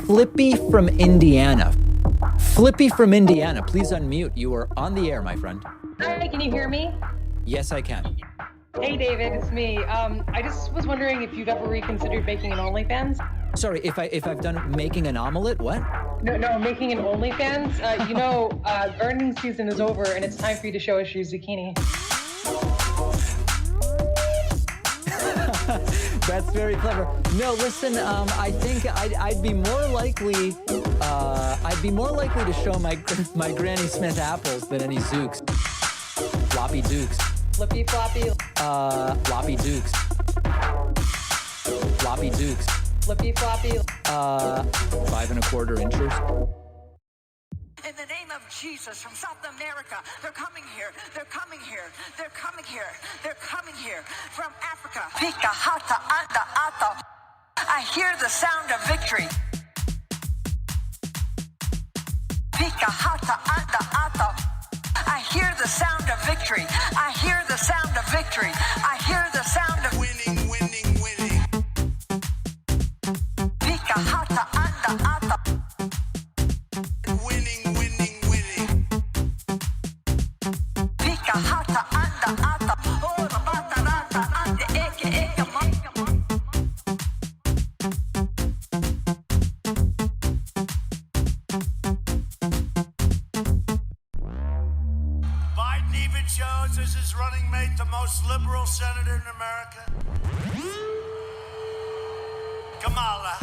Flippy from Indiana. Flippy from Indiana, please unmute. You are on the air, my friend. Hi, can you hear me? Yes, I can. Hey, David, it's me. I just was wondering if you've ever reconsidered making an OnlyFans? Sorry, if I've done making an omelet, what? No, making an OnlyFans. Gardening season is over, and it's time for you to show us your zucchini. That's very clever. No, listen. I think I'd be more likely. I'd be more likely to show my Granny Smith apples than any zooks. Floppy dukes. Flippy floppy. Floppy dukes. Floppy dukes. Flippy floppy. 5 1/4 inches. In the name of Jesus from South America, they're coming here, they're coming here, they're coming here, they're coming here from Africa. Pika hata anda ata. I hear the sound of victory. Pika hata anda ata. I hear the sound of victory. I hear the sound of victory. I hear the sound of winning. Pika hata anda ata. Biden even shows as his running mate the most liberal senator in America. Kamala.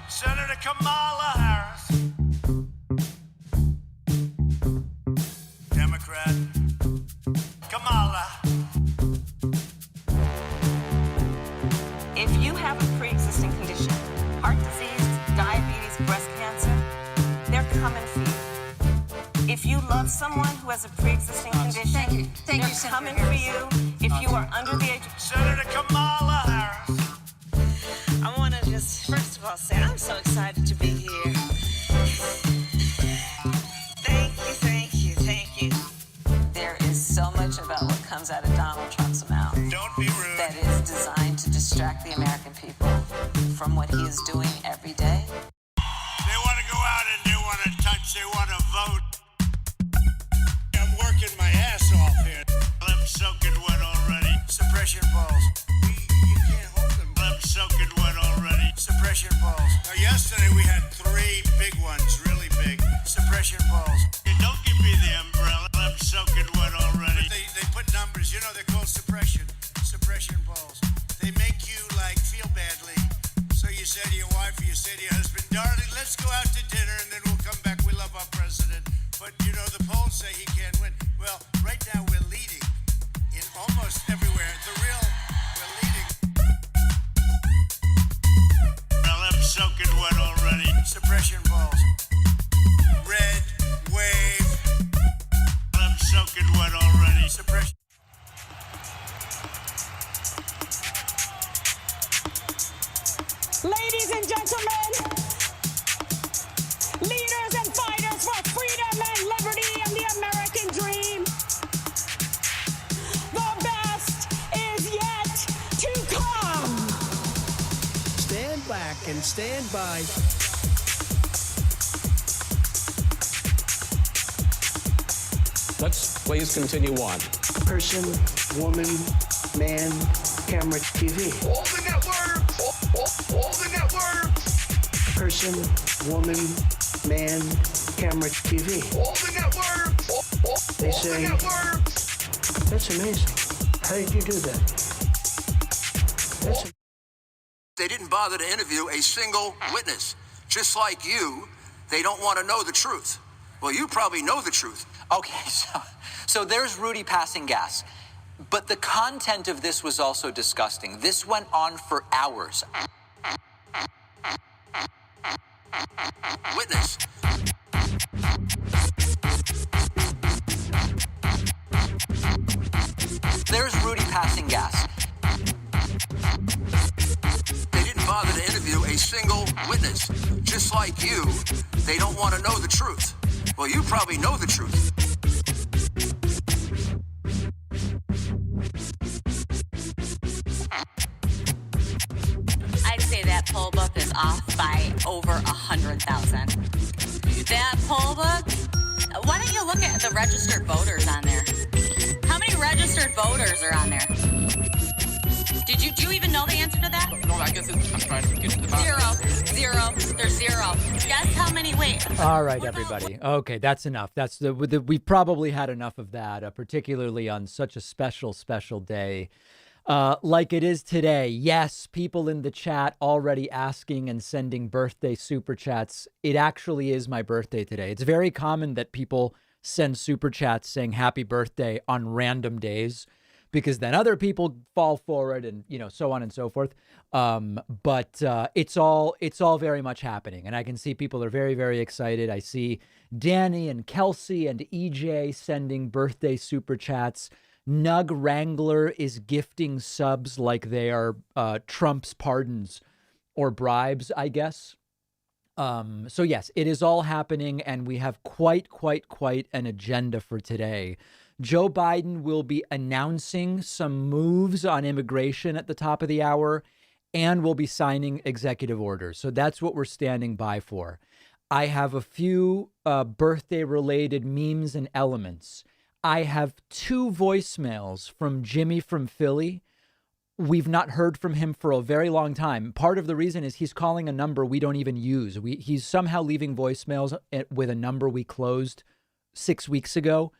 Senator Kamala Harris. Democrat. Kamala. If you have a pre-existing condition, heart disease, diabetes, breast cancer, they're coming for you. If you love someone who has a pre-existing condition, they're coming for you. If you are under the age of... Senator Kamala Harris. I want to just, first of all, say I'm so excited to be here. Thank you. There is so much about what comes out of Donald Trump's mouth Don't be rude. that is designed to distract the American people from what he is doing every day. They want to go out and they want to touch, they want to vote. I'm working my ass off here. I'm soaking wet already. Suppression balls. You can't hold them. I'm soaking wet already. Suppression balls. Now, yesterday we had 3 big ones, really big. Suppression balls. Hey, don't give me the umbrella. I'm soaking wet already. But they put numbers, they're called suppression balls. They make you, feel badly. So you say to your wife or you say to your husband, darling, let's go out to dinner and then we'll come back. We love our president. But, the polls say he can't win. Well, right now we're leading in almost everywhere. We're leading. Well, I'm soaking wet already. Suppression balls. Red wave. I'm soaking wet already. Suppression. Ladies and gentlemen, leaders and fighters for freedom and liberty and the American dream, the best is yet to come. Stand back and stand by. Let's please continue on. Person, woman, man, camera, TV. All the networks! All the networks! Person, woman, man, camera, TV. All the networks! They say, that's amazing. How did you do that? They didn't bother to interview a single witness. Just like you, they don't want to know the truth. Well, you probably know the truth. Okay, so there's Rudy passing gas. But the content of this was also disgusting. This went on for hours. Witness. There's Rudy passing gas. They didn't bother to interview a single witness. Just like you, they don't want to know the truth. Well, you probably know the truth. I'd say that poll book is off by over 100,000. That poll book, why don't you look at the registered voters on there? How many registered voters are on there? Do you even know the answer to that? No, I guess I'm trying to get the Zero. There's zero. Guess how many? Wait. All right, everybody. Okay, that's enough. That's we probably had enough of that, particularly on such a special day. Like it is today. Yes, people in the chat already asking and sending birthday super chats. It actually is my birthday today. It's very common that people send super chats saying happy birthday on random days, because then other people fall for it and, so on and so forth. But it's all very much happening. And I can see people are very, very excited. I see Danny and Kelsey and EJ sending birthday super chats. Nug Wrangler is gifting subs like they are Trump's pardons or bribes, I guess. So yes, it is all happening, and we have quite an agenda for today. Joe Biden will be announcing some moves on immigration at the top of the hour, and will be signing executive orders. So that's what we're standing by for. I have a few birthday-related memes and elements. I have 2 voicemails from Jimmy from Philly. We've not heard from him for a very long time. Part of the reason is he's calling a number we don't even use. He's somehow leaving voicemails with a number we closed 6 weeks ago.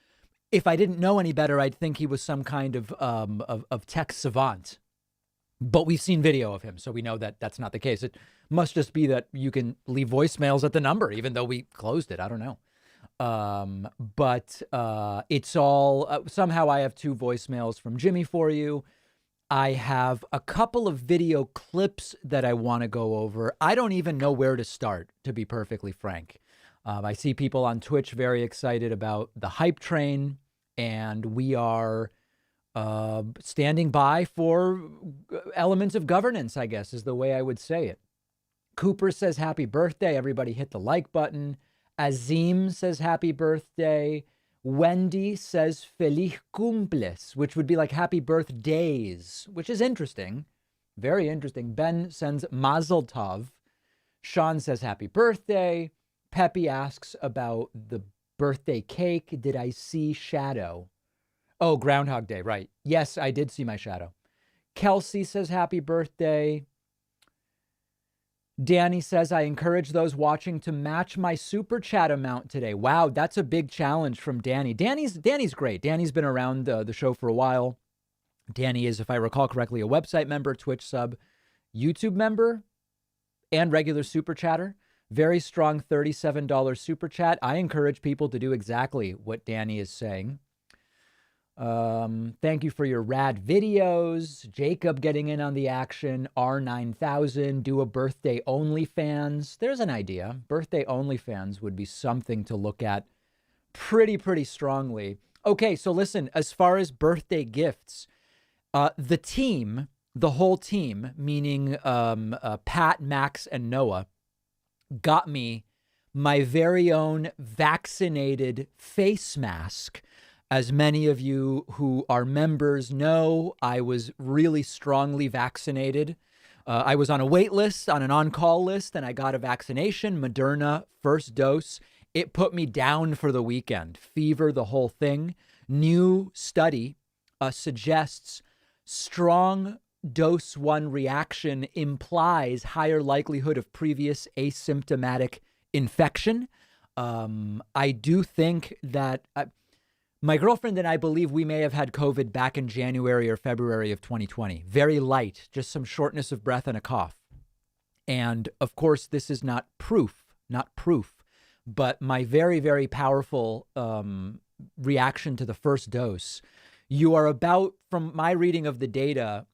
If I didn't know any better, I'd think he was some kind of tech savant. But we've seen video of him, so we know that that's not the case. It must just be that you can leave voicemails at the number, even though we closed it. I don't know. But it's all somehow I have 2 voicemails from Jimmy for you. I have a couple of video clips that I want to go over. I don't even know where to start, to be perfectly frank. I see people on Twitch very excited about the hype train, and we are standing by for elements of governance, I guess, is the way I would say it. Cooper says happy birthday. Everybody hit the like button. Azim says happy birthday. Wendy says feliz cumples, which would be like happy birthdays, which is interesting. Very interesting. Ben sends mazel tov. Sean says happy birthday. Peppy asks about the birthday cake. Did I see shadow? Oh, Groundhog Day, right. Yes, I did see my shadow. Kelsey says happy birthday. Danny says, I encourage those watching to match my super chat amount today. Wow, that's a big challenge from Danny. Danny's great. Danny's been around the show for a while. Danny is, if I recall correctly, a website member, Twitch sub, YouTube member, and regular super chatter. Very strong $37 super chat. I encourage people to do exactly what Danny is saying. Thank you for your rad videos. Jacob getting in on the action. R9000, do a birthday OnlyFans. There's an idea. Birthday OnlyFans would be something to look at pretty strongly. Okay, so listen, as far as birthday gifts, the team, the whole team, meaning Pat, Max, and Noah, got me my very own vaccinated face mask. As many of you who are members know, I was really strongly vaccinated. I was on a wait list, on an on-call list, and I got a vaccination, Moderna, first dose. It put me down for the weekend. Fever, the whole thing. New study suggests strong dose 1 reaction implies higher likelihood of previous asymptomatic infection. I do think that... my girlfriend and I believe we may have had COVID back in January or February of 2020. Very light, just some shortness of breath and a cough. And of course, this is not proof, but my very powerful reaction to the first dose. You are about, from my reading of the data,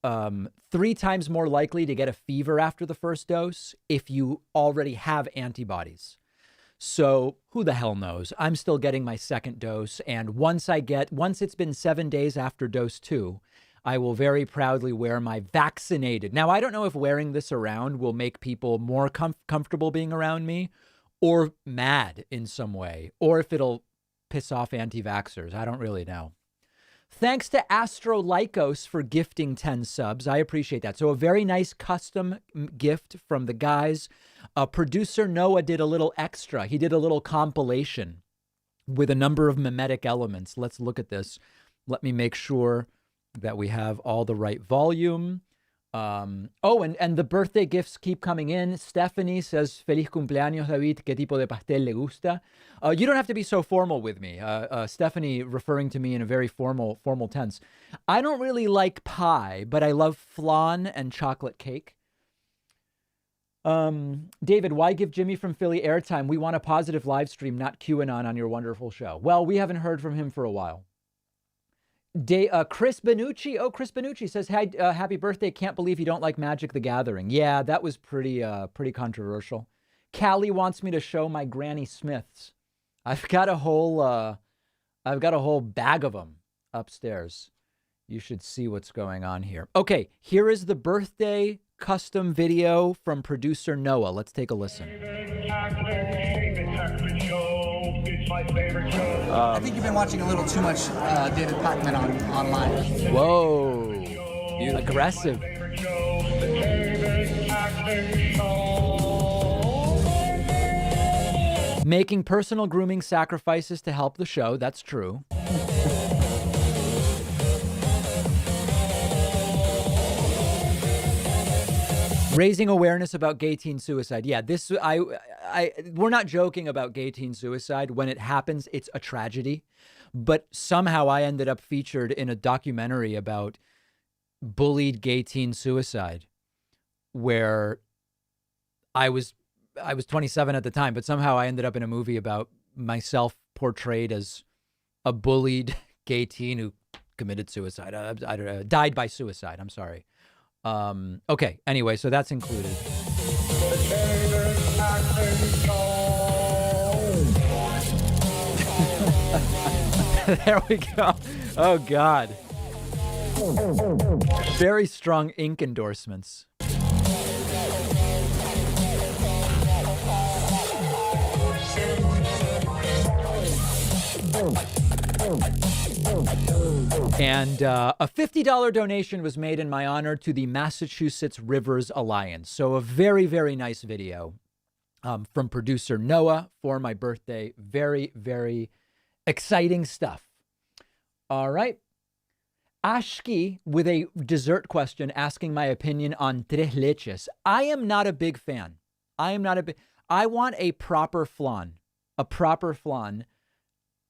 3 times more likely to get a fever after the first dose if you already have antibodies. So who the hell knows? I'm still getting my second dose. And once it's been 7 days after dose 2, I will very proudly wear my vaccinated. Now, I don't know if wearing this around will make people more comfortable being around me or mad in some way, or if it'll piss off anti-vaxxers. I don't really know. Thanks to Astro Lycos for gifting 10 subs. I appreciate that. So a very nice custom gift from the guys. Producer Noah did a little extra. He did a little compilation with a number of mimetic elements. Let's look at this. Let me make sure that we have all the right volume. And the birthday gifts keep coming in. Stephanie says, Feliz cumpleaños, David. ¿Qué tipo de pastel le gusta? You don't have to be so formal with me. Stephanie referring to me in a very formal tense. I don't really like pie, but I love flan and chocolate cake. David, why give Jimmy from Philly airtime? We want a positive live stream, not QAnon on your wonderful show. Well, we haven't heard from him for a while. Chris Benucci. Oh, Chris Benucci says, "Hey, happy birthday. Can't believe you don't like Magic the Gathering." Yeah, that was pretty controversial. Callie wants me to show my Granny Smiths. I've got a whole bag of them upstairs. You should see what's going on here. Okay, here is the birthday custom video from producer Noah. Let's take a listen. I think you've been watching a little too much David Pakman online. Whoa. Aggressive. Making personal grooming sacrifices to help the show. That's true. Raising awareness about gay teen suicide. Yeah, we're not joking about gay teen suicide. When it happens, it's a tragedy. But somehow I ended up featured in a documentary about bullied gay teen suicide, where I was 27 at the time, but somehow I ended up in a movie about myself portrayed as a bullied gay teen who committed suicide. Died by suicide. I'm sorry. Okay. Anyway, so that's included. There we go. Oh, God. Very strong ink endorsements. And a $50 donation was made in my honor to the Massachusetts Rivers Alliance. So a very, very nice video from producer Noah for my birthday. Very, very exciting stuff. All right. Ashki with a dessert question asking my opinion on tres leches. I am not a big fan. I want a proper flan. A proper flan.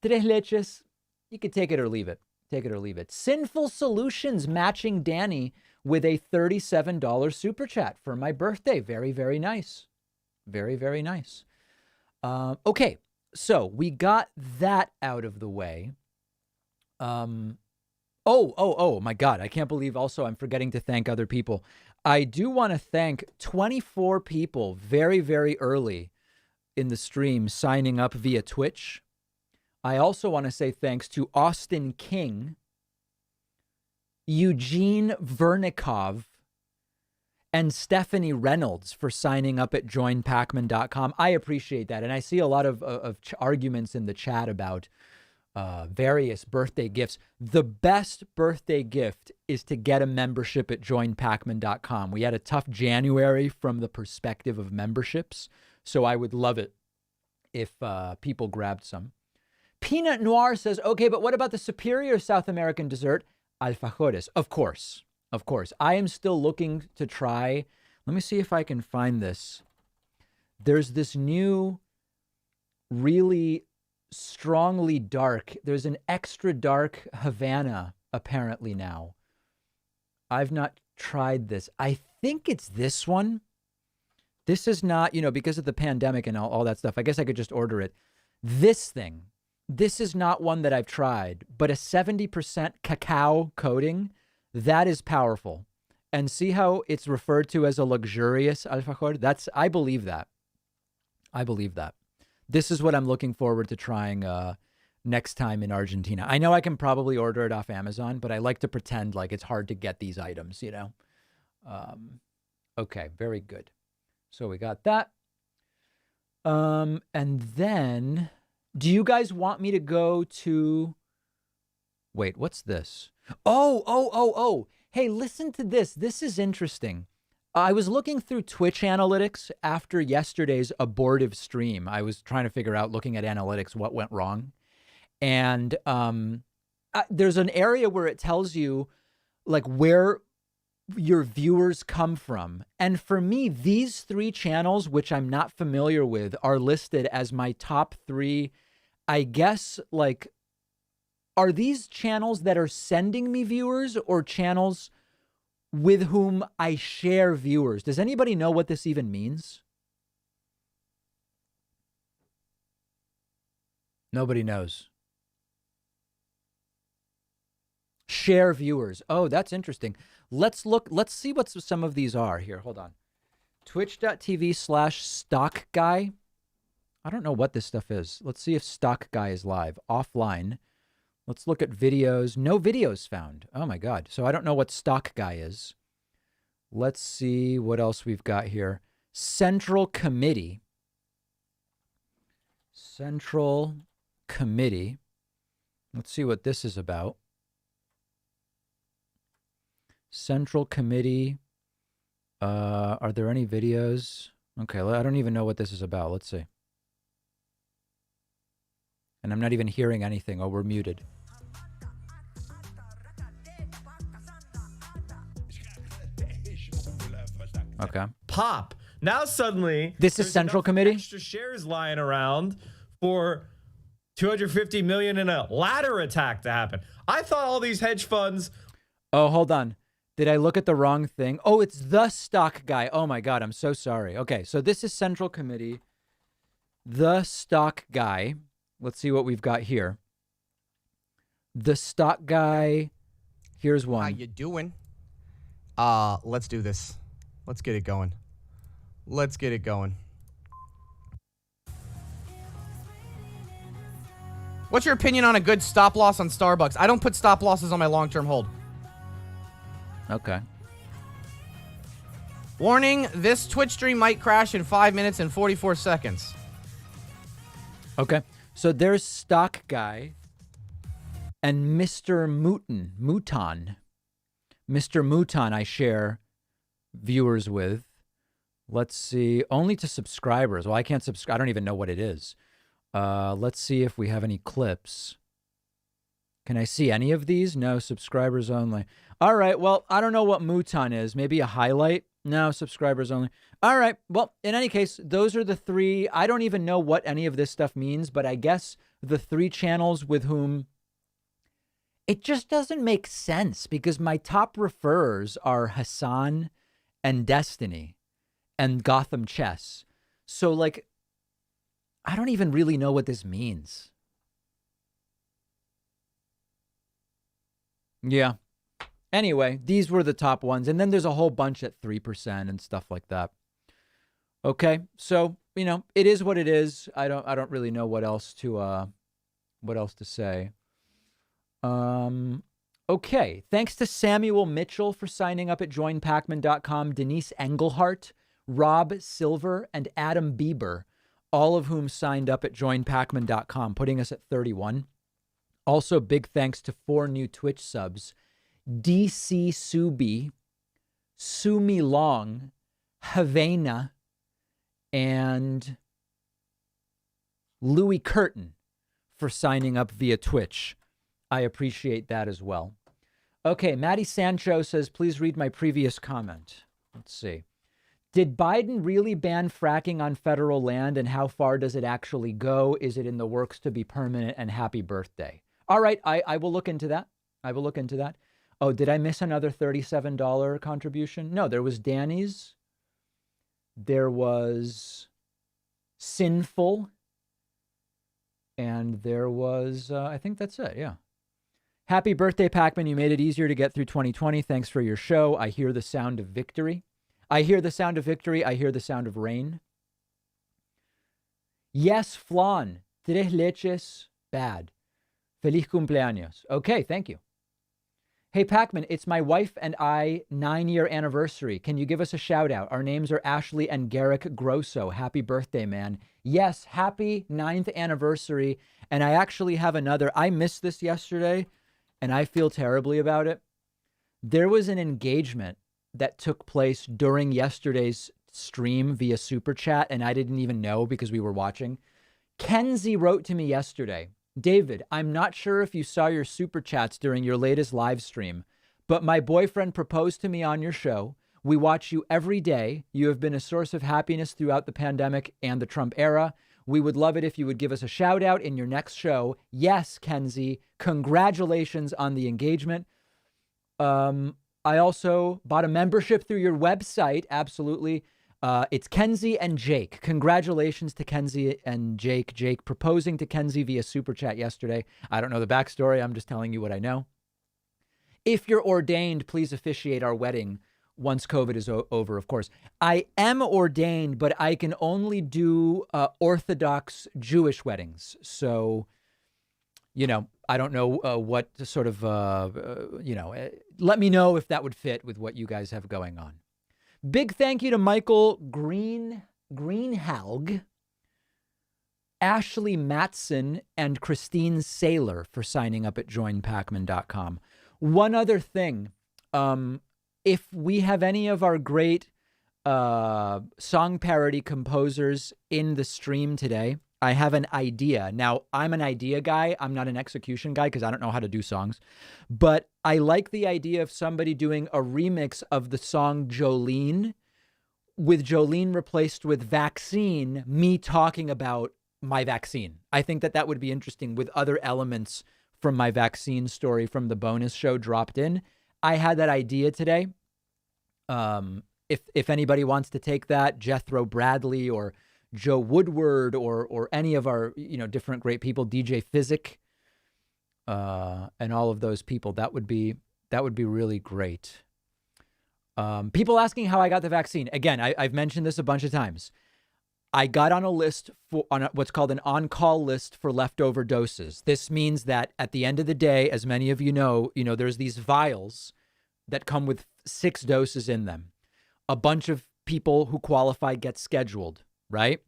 Tres leches, you could take it or leave it. Take it or leave it. Sinful Solutions matching Danny with a $37 super chat for my birthday. Very, very nice. Very, very nice. Okay, so we got that out of the way. Oh, my God. I can't believe also I'm forgetting to thank other people. I do want to thank 24 people very, very early in the stream signing up via Twitch. I also want to say thanks to Austin King, Eugene Vernikov, and Stephanie Reynolds for signing up at joinpacman.com. I appreciate that. And I see a lot of arguments in the chat about various birthday gifts. The best birthday gift is to get a membership at joinpacman.com. We had a tough January from the perspective of memberships, so I would love it if people grabbed some. Peanut Noir says, okay, but what about the superior South American dessert, alfajores? Of course. I am still looking to try. Let me see if I can find this. There's this new, really strongly dark. There's an extra dark Havana apparently now. I've not tried this. I think it's this one. This is not, because of the pandemic and all that stuff. I guess I could just order it. This thing. This is not one that I've tried, but a 70% cacao coating, that is powerful. And see how it's referred to as a luxurious alfajor? I believe that. This is what I'm looking forward to trying next time in Argentina. I know I can probably order it off Amazon, but I like to pretend like it's hard to get these items, Okay, very good. So we got that. And then... do you guys want me to go to Wait, what's this? Oh. Hey, listen to this. This is interesting. I was looking through Twitch analytics after yesterday's abortive stream. I was trying to figure out, looking at analytics, what went wrong. And there's an area where it tells you like where your viewers come from. And for me, these 3 channels, which I'm not familiar with, are listed as my top 3, I guess, like, are these channels that are sending me viewers or channels with whom I share viewers? Does anybody know what this even means? Nobody knows. Share viewers. Oh, that's interesting. Let's look. Let's see what some of these are here. Hold on. Twitch.tv/stock guy. I don't know what this stuff is. Let's see if stock guy is live. Offline. Let's look at videos. No videos found. Oh my God. So I don't know what stock guy is. Let's see what else we've got here. Central Committee. Central Committee. Let's see what this is about. Central Committee. Are there any videos? Okay, I don't even know what this is about. Let's see. And I'm not even hearing anything. Oh, we're muted. Okay. Pop. Now suddenly, this is Central Committee. Extra shares lying around for 250 million in a ladder attack to happen. I thought all these hedge funds. Oh, hold on. Did I look at the wrong thing? Oh, it's the stock guy. Oh my God, I'm so sorry. Okay, so this is Central Committee, the stock guy. Let's see what we've got here. The stock guy. Here's one. How you doing? Let's do this. Let's get it going. Let's get it going. What's your opinion on a good stop loss on Starbucks? I don't put stop losses on my long-term hold. Okay. Warning, this Twitch stream might crash in 5 minutes and 44 seconds. Okay. So there's stock guy and Mr. Mouton. Mr. Mouton I share viewers with. Let's see. Only to subscribers. Well, I can't subscribe. I don't even know what it is. Let's see if we have any clips. Can I see any of these? No, subscribers only. All right. Well, I don't know what Mouton is. Maybe a highlight? No, subscribers only. All right. Well, in any case, those are the 3. I don't even know what any of this stuff means, but I guess the 3 channels with whom it just doesn't make sense because my top referrers are Hassan and Destiny and Gotham Chess. So, like, I don't even really know what this means. Yeah. Anyway, these were the top ones. And then there's a whole bunch at 3% and stuff like that. Okay. So, you know, it is what it is. I don't really know what else to say. Okay. Thanks to Samuel Mitchell for signing up at joinpacman.com, Denise Engelhart, Rob Silver, and Adam Bieber, all of whom signed up at joinpacman.com, putting us at 31. Also, big thanks to 4 new Twitch subs. DC Subi, Sumi Long, Havana, and Louis Curtin for signing up via Twitch. I appreciate that as well. Okay, Maddie Sancho says, please read my previous comment. Let's see. Did Biden really ban fracking on federal land, and how far does it actually go? Is it in the works to be permanent? And happy birthday. All right, I will look into that. I will look into that. Oh, did I miss another $37 contribution? No, there was Danny's. There was Sinful. And there was, I think that's it, yeah. Happy birthday, Pacman. You made it easier to get through 2020. Thanks for your show. I hear the sound of victory. I hear the sound of victory. I hear the sound of rain. Yes, flan. Tres leches. Bad. Feliz cumpleaños. Okay, thank you. Hey, Pacman, it's my wife and I 9-year anniversary. Can you give us a shout out? Our names are Ashley and Garrick Grosso. Happy birthday, man. Yes, happy 9th anniversary. And I actually have another. I missed this yesterday. and I feel terribly about it. There was an engagement that took place during yesterday's stream via Super Chat, and I didn't even know because we were watching. Kenzie wrote to me yesterday, David, I'm not sure if you saw your Super Chats during your latest live stream, but my boyfriend proposed to me on your show. We watch you every day. You have been a source of happiness throughout the pandemic and the Trump era. We would love it if you would give us a shout out in your next show. Yes, Kenzie, congratulations on the engagement. I also bought a membership through your website. Absolutely. It's Kenzie and Jake. Congratulations to Kenzie and Jake. Jake proposing to Kenzie via Super Chat yesterday. I don't know the backstory. I'm just telling you what I know. If you're ordained, please officiate our wedding once COVID is over, of course. I am ordained, but I can only do Orthodox Jewish weddings. So, you know, I don't know what sort of, let me know if that would fit with what you guys have going on. Big thank you to Michael Greenhalg, Ashley Matson, and Christine Saylor for signing up at joinpacman.com. One other thing, if we have any of our great song parody composers in the stream today, I have an idea. Now, I'm an idea guy. I'm not an execution guy because I don't know how to do songs. But I like the idea of somebody doing a remix of the song Jolene, with Jolene replaced with Vaccine, me talking about my vaccine. I think that that would be interesting with other elements from my vaccine story from the bonus show dropped in. I had that idea today. If anybody wants to take that, Jethro Bradley or Joe Woodward or any of our, different great people, DJ Physic, and all of those people, that would be really great. People asking how I got the vaccine. Again, I've mentioned this a bunch of times. I got on a list on what's called an on-call list for leftover doses. This means that at the end of the day, as many of you know, there's these vials that come with 6 doses in them. A bunch of people who qualify get scheduled, right?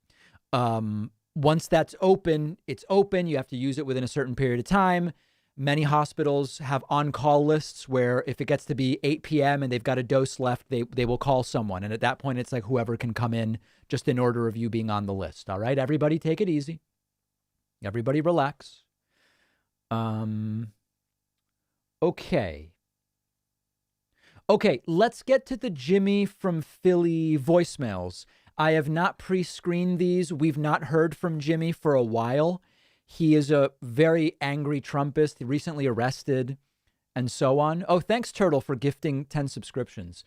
Once that's open, it's open. You have to use it within a certain period of time. Many hospitals have on-call lists where if it gets to be 8 p.m. and they've got a dose left, they will call someone. And at that point, it's like whoever can come in just in order of you being on the list. All right, everybody take it easy. Everybody relax. Okay, let's get to the Jimmy from Philly voicemails. I have not pre-screened these. We've not heard from Jimmy for a while. He is a very angry Trumpist, recently arrested, and so on. Oh, thanks, Turtle, for gifting 10 subscriptions.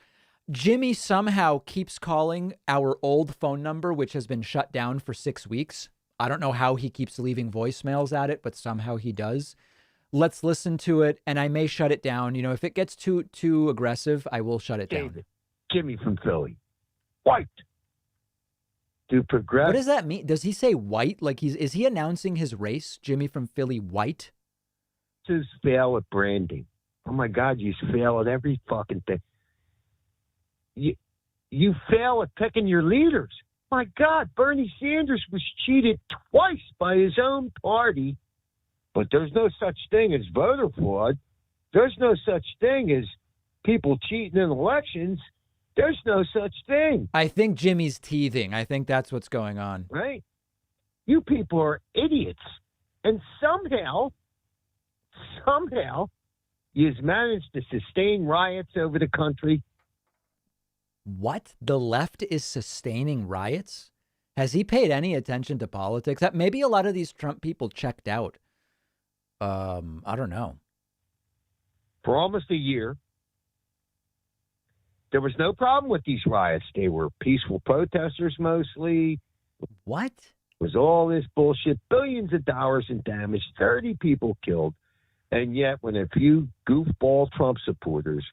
Jimmy somehow keeps calling our old phone number, which has been shut down for 6 weeks. I don't know how he keeps leaving voicemails at it, but somehow he does. Let's listen to it, and I may shut it down. If it gets too aggressive, I will shut it down. Jimmy from Philly. White. To progress. What does that mean? Does he say white? Like is he announcing his race? Jimmy from Philly, white? Just fail at branding. Oh my God, you fail at every fucking thing. You fail at picking your leaders. My God, Bernie Sanders was cheated twice by his own party. But there's no such thing as voter fraud. There's no such thing as people cheating in elections. There's no such thing. I think Jimmy's teething. I think that's what's going on. Right? You people are idiots. And somehow, you've managed to sustain riots over the country. What? The left is sustaining riots? Has he paid any attention to politics? Maybe a lot of these Trump people checked out. I don't know. For almost a year, there was no problem with these riots. They were peaceful protesters mostly. What? It was all this bullshit, billions of dollars in damage, 30 people killed. And yet when a few goofball Trump supporters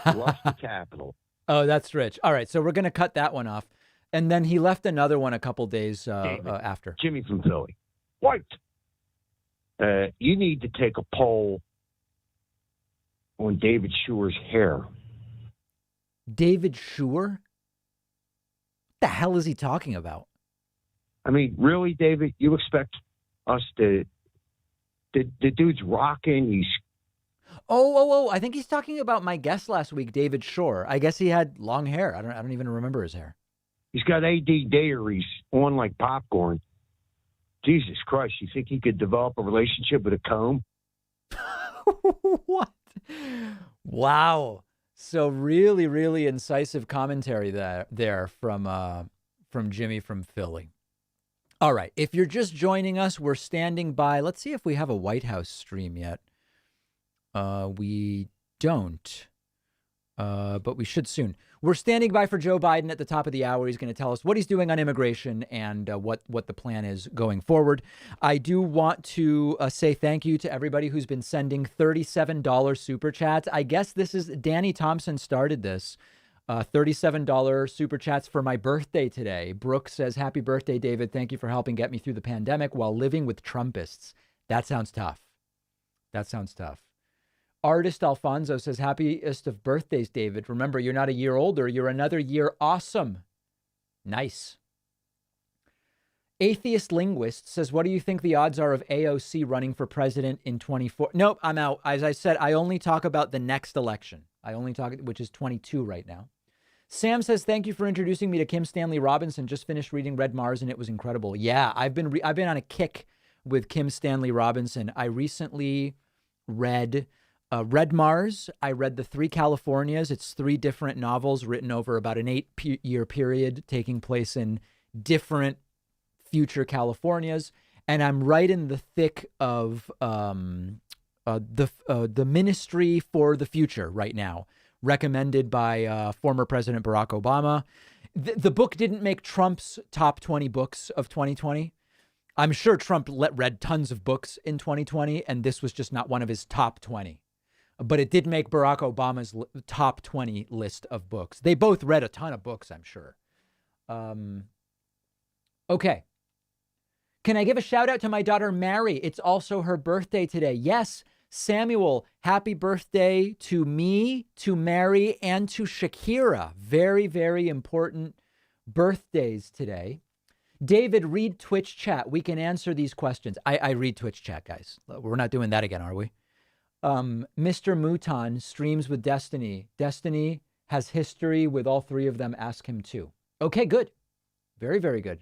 rushed the Capitol. Oh, that's rich. All right, so we're going to cut that one off. And then he left another one a couple days after. Jimmy from Philly. White. You need to take a poll on David Schuer's hair. David Schuer? What the hell is he talking about? I mean, really, David, you expect us to... The dude's rocking. Oh, I think he's talking about my guest last week, David Shore. I guess he had long hair. I don't even remember his hair. He's got AD diaries on like popcorn. Jesus Christ, you think he could develop a relationship with a comb? What? Wow. So really, really incisive commentary there from Jimmy from Philly. All right. If you're just joining us, we're standing by. Let's see if we have a White House stream yet. We don't, but we should soon. We're standing by for Joe Biden at the top of the hour. He's going to tell us what he's doing on immigration and what the plan is going forward. I do want to say thank you to everybody who's been sending $37 super chats. I guess this is Danny Thompson started this. $37 super chats for my birthday today. Brooke says, happy birthday, David. Thank you for helping get me through the pandemic while living with Trumpists. That sounds tough. That sounds tough. Artist Alfonso says, happiest of birthdays, David. Remember, you're not a year older. You're another year awesome. Nice. Atheist Linguist says, what do you think the odds are of AOC running for president in 24? Nope, I'm out. As I said, I only talk about the next election. I only talk, which is 22 right now. Sam says, thank you for introducing me to Kim Stanley Robinson. Just finished reading Red Mars and it was incredible. Yeah, I've been on a kick with Kim Stanley Robinson. I recently read Red Mars. I read The Three Californias. It's 3 different novels written over about an 8-year period taking place in different future Californias. And I'm right in the thick of the Ministry for the Future right now, recommended by former President Barack Obama. The book didn't make Trump's top 20 books of 2020. I'm sure Trump read tons of books in 2020, and this was just not one of his top 20. But it did make Barack Obama's top 20 list of books. They both read a ton of books, I'm sure. Okay. Can I give a shout out to my daughter, Mary? It's also her birthday today. Yes, Samuel, happy birthday to me, to Mary, and to Shakira. Very, very important birthdays today. David, read Twitch chat. We can answer these questions. I read Twitch chat, guys. We're not doing that again, are we? Mr. Mouton streams with Destiny. Destiny has history with all 3 of them. Ask him too. Okay, good. Very, very good.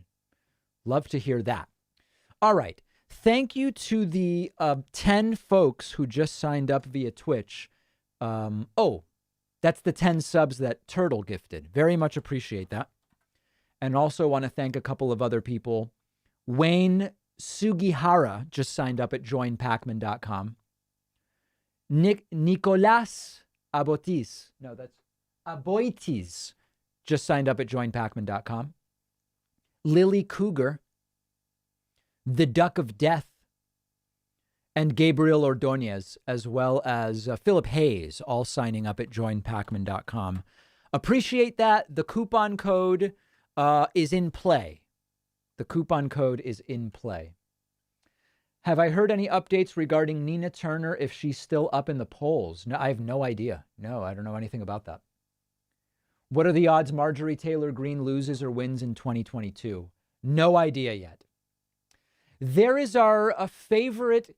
Love to hear that. All right. Thank you to the 10 folks who just signed up via Twitch. That's the 10 subs that Turtle gifted. Very much appreciate that. And also want to thank a couple of other people. Wayne Sugihara just signed up at joinpacman.com. Nicolas Abotis. No, that's Aboitis. Just signed up at joinpacman.com. Lily Cougar. The Duck of Death. And Gabriel Ordonez, as well as Philip Hayes, all signing up at joinpacman.com. Appreciate that. The coupon code is in play. The coupon code is in play. Have I heard any updates regarding Nina Turner, if she's still up in the polls? No, I have no idea. No, I don't know anything about that. What are the odds Marjorie Taylor Greene loses or wins in 2022? No idea yet. There is our favorite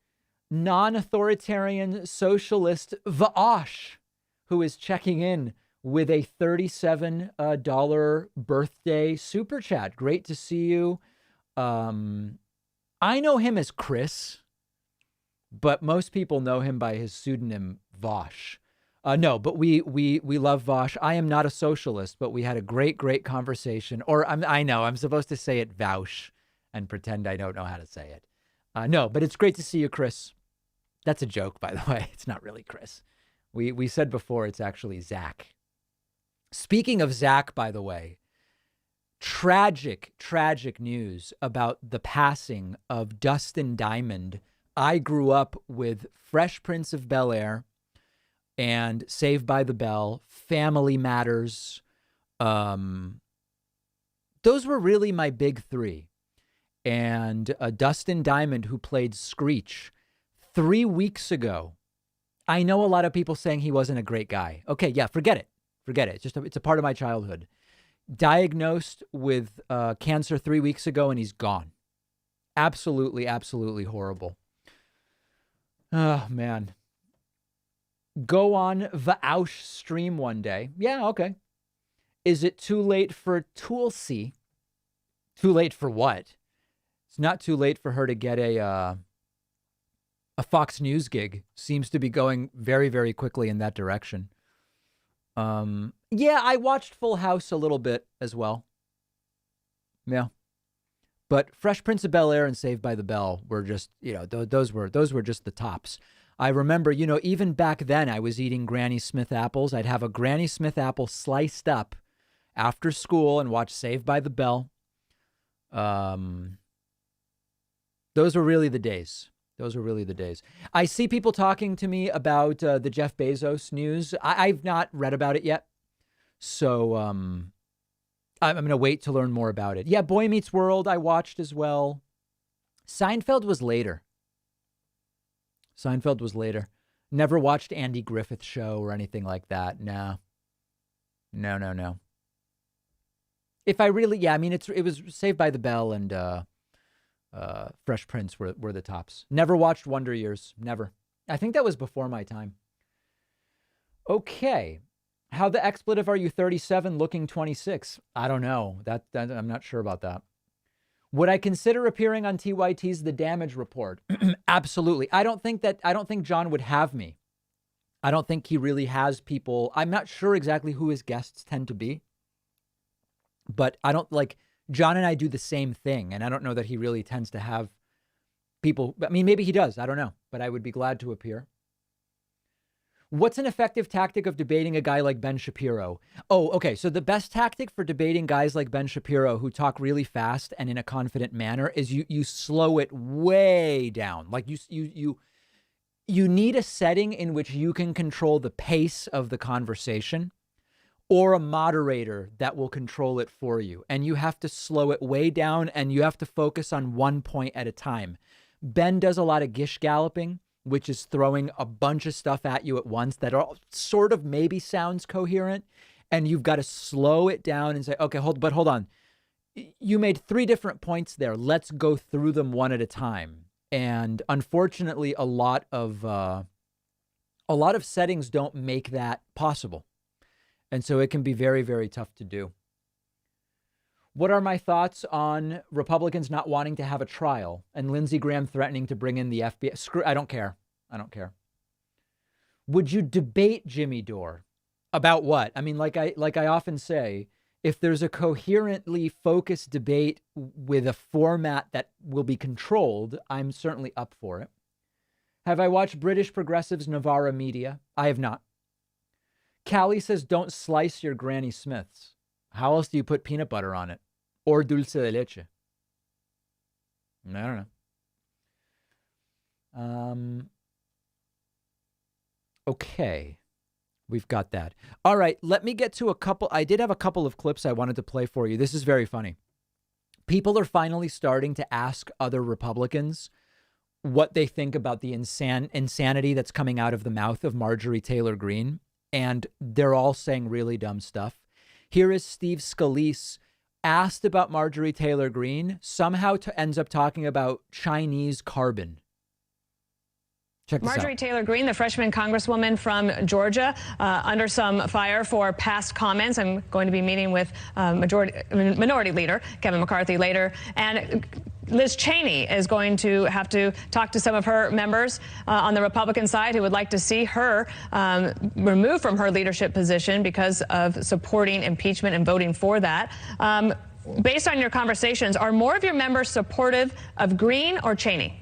non-authoritarian socialist, Va'ash, who is checking in with a $37 birthday super chat. Great to see you. I know him as Chris, but most people know him by his pseudonym Vosh. No, but we love Vosh. I am not a socialist, but we had a great conversation. Or I know I'm supposed to say it Vaush and pretend I don't know how to say it. No, but it's great to see you, Chris. That's a joke, by the way. It's not really Chris. We said before it's actually Zach. Speaking of Zach, by the way, tragic news about the passing of Dustin Diamond. I grew up with Fresh Prince of Bel-Air and Saved by the Bell, Family Matters. Those were really my big 3. And Dustin Diamond, who played Screech 3 weeks ago. I know a lot of people saying he wasn't a great guy. Okay, yeah, forget it. It's a part of my childhood. Diagnosed with cancer 3 weeks ago, and he's gone. Absolutely horrible. Oh, man. Go on Vaush stream one day. Yeah, okay. Is it too late for Tulsi? Too late for what? It's not too late for her to get a Fox News gig. Seems to be going very, very quickly in that direction. Yeah, I watched Full House a little bit as well. Yeah. But Fresh Prince of Bel-Air and Saved by the Bell were just, those were just the tops. I remember, even back then I was eating Granny Smith apples. I'd have a Granny Smith apple sliced up after school and watch Saved by the Bell. Those were really the days. I see people talking to me about the Jeff Bezos news. I've not read about it yet. So I'm going to wait to learn more about it. Yeah, Boy Meets World I watched as well. Seinfeld was later. Never watched Andy Griffith's show or anything like that. No. If I really, it was Saved by the Bell and Fresh Prince were the tops. Never watched Wonder Years. Never. I think that was before my time. Okay. How the expletive are you 37 looking 26? I don't know. That I'm not sure about that. Would I consider appearing on TYT's The Damage Report? Absolutely. I don't think John would have me. I don't think he really has people. I'm not sure exactly who his guests tend to be. But I don't John and I do the same thing. And I don't know that he really tends to have people. I mean, maybe he does. I don't know. But I would be glad to appear. What's an effective tactic of debating a guy like Ben Shapiro? Oh, okay. So the best tactic for debating guys like Ben Shapiro who talk really fast and in a confident manner is you slow it way down. Like you need a setting in which you can control the pace of the conversation, or a moderator that will control it for you. And you have to slow it way down and you have to focus on one point at a time. Ben does a lot of gish galloping, which is throwing a bunch of stuff at you at once that all sort of maybe sounds coherent. And you've got to slow it down and say, okay, hold on. You made 3 different points there. Let's go through them one at a time. And unfortunately, a lot of settings don't make that possible. And so it can be very, very tough to do. What are my thoughts on Republicans not wanting to have a trial and Lindsey Graham threatening to bring in the FBI? I don't care. Would you debate Jimmy Dore? About what? I mean, like I often say, if there's a coherently focused debate with a format that will be controlled, I'm certainly up for it. Have I watched British Progressives Novara Media? I have not. Callie says, don't slice your Granny Smiths. How else do you put peanut butter on it? Or dulce de leche? I don't know. Okay. We've got that. All right. Let me get to a couple. I did have a couple of clips I wanted to play for you. This is very funny. People are finally starting to ask other Republicans what they think about the insanity that's coming out of the mouth of Marjorie Taylor Greene. And they're all saying really dumb stuff. Here is Steve Scalise asked about Marjorie Taylor Greene, somehow ends up talking about Chinese carbon. Check this Marjorie out. Taylor Greene, the freshman congresswoman from Georgia, under some fire for past comments. I'm going to be meeting with Minority Leader Kevin McCarthy later. And Liz Cheney is going to have to talk to some of her members on the Republican side who would like to see her removed from her leadership position because of supporting impeachment and voting for that. Based on your conversations, are more of your members supportive of Greene or Cheney?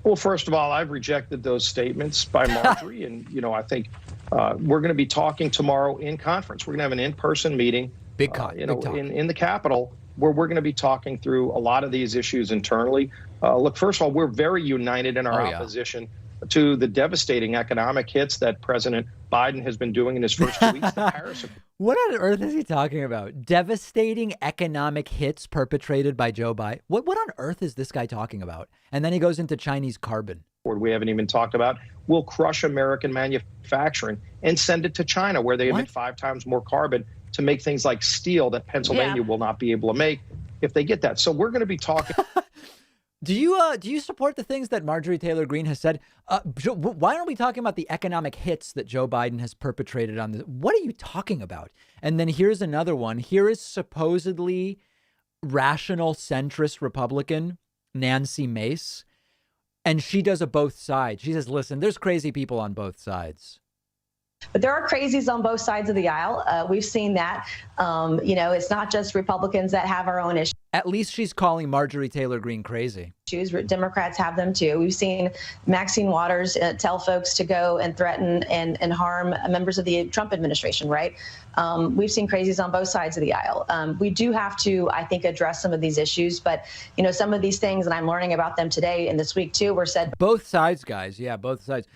Well, first of all, I've rejected those statements by Marjorie. And, I think we're going to be talking tomorrow in conference. We're going to have an in-person meeting in the Capitol, where we're going to be talking through a lot of these issues internally. Look, first of all, we're very united in our opposition to the devastating economic hits that President Biden has been doing in his first 2 weeks. The Paris What on earth is he talking about? Devastating economic hits perpetrated by Joe Biden. What on earth is this guy talking about? And then he goes into Chinese carbon. We haven't even talked about, will crush American manufacturing and send it to China, where they emit 5 times more carbon to make things like steel that Pennsylvania will not be able to make if they get that. So we're going to be talking. Do you support the things that Marjorie Taylor Greene has said? Why aren't we talking about the economic hits that Joe Biden has perpetrated on this? What are you talking about? And then here's another one. Here is supposedly rational centrist Republican Nancy Mace, and she does a both sides. She says, listen, there's crazy people on both sides. But there are crazies on both sides of the aisle. We've seen that. It's not just Republicans that have our own issues. At least she's calling Marjorie Taylor Greene crazy. Democrats have them too. We've seen Maxine Waters tell folks to go and threaten and harm members of the Trump administration, right? We've seen crazies on both sides of the aisle. We do have to, I think, address some of these issues. But, some of these things, and I'm learning about them today and this week too, were said. Both sides, guys. Yeah, both sides.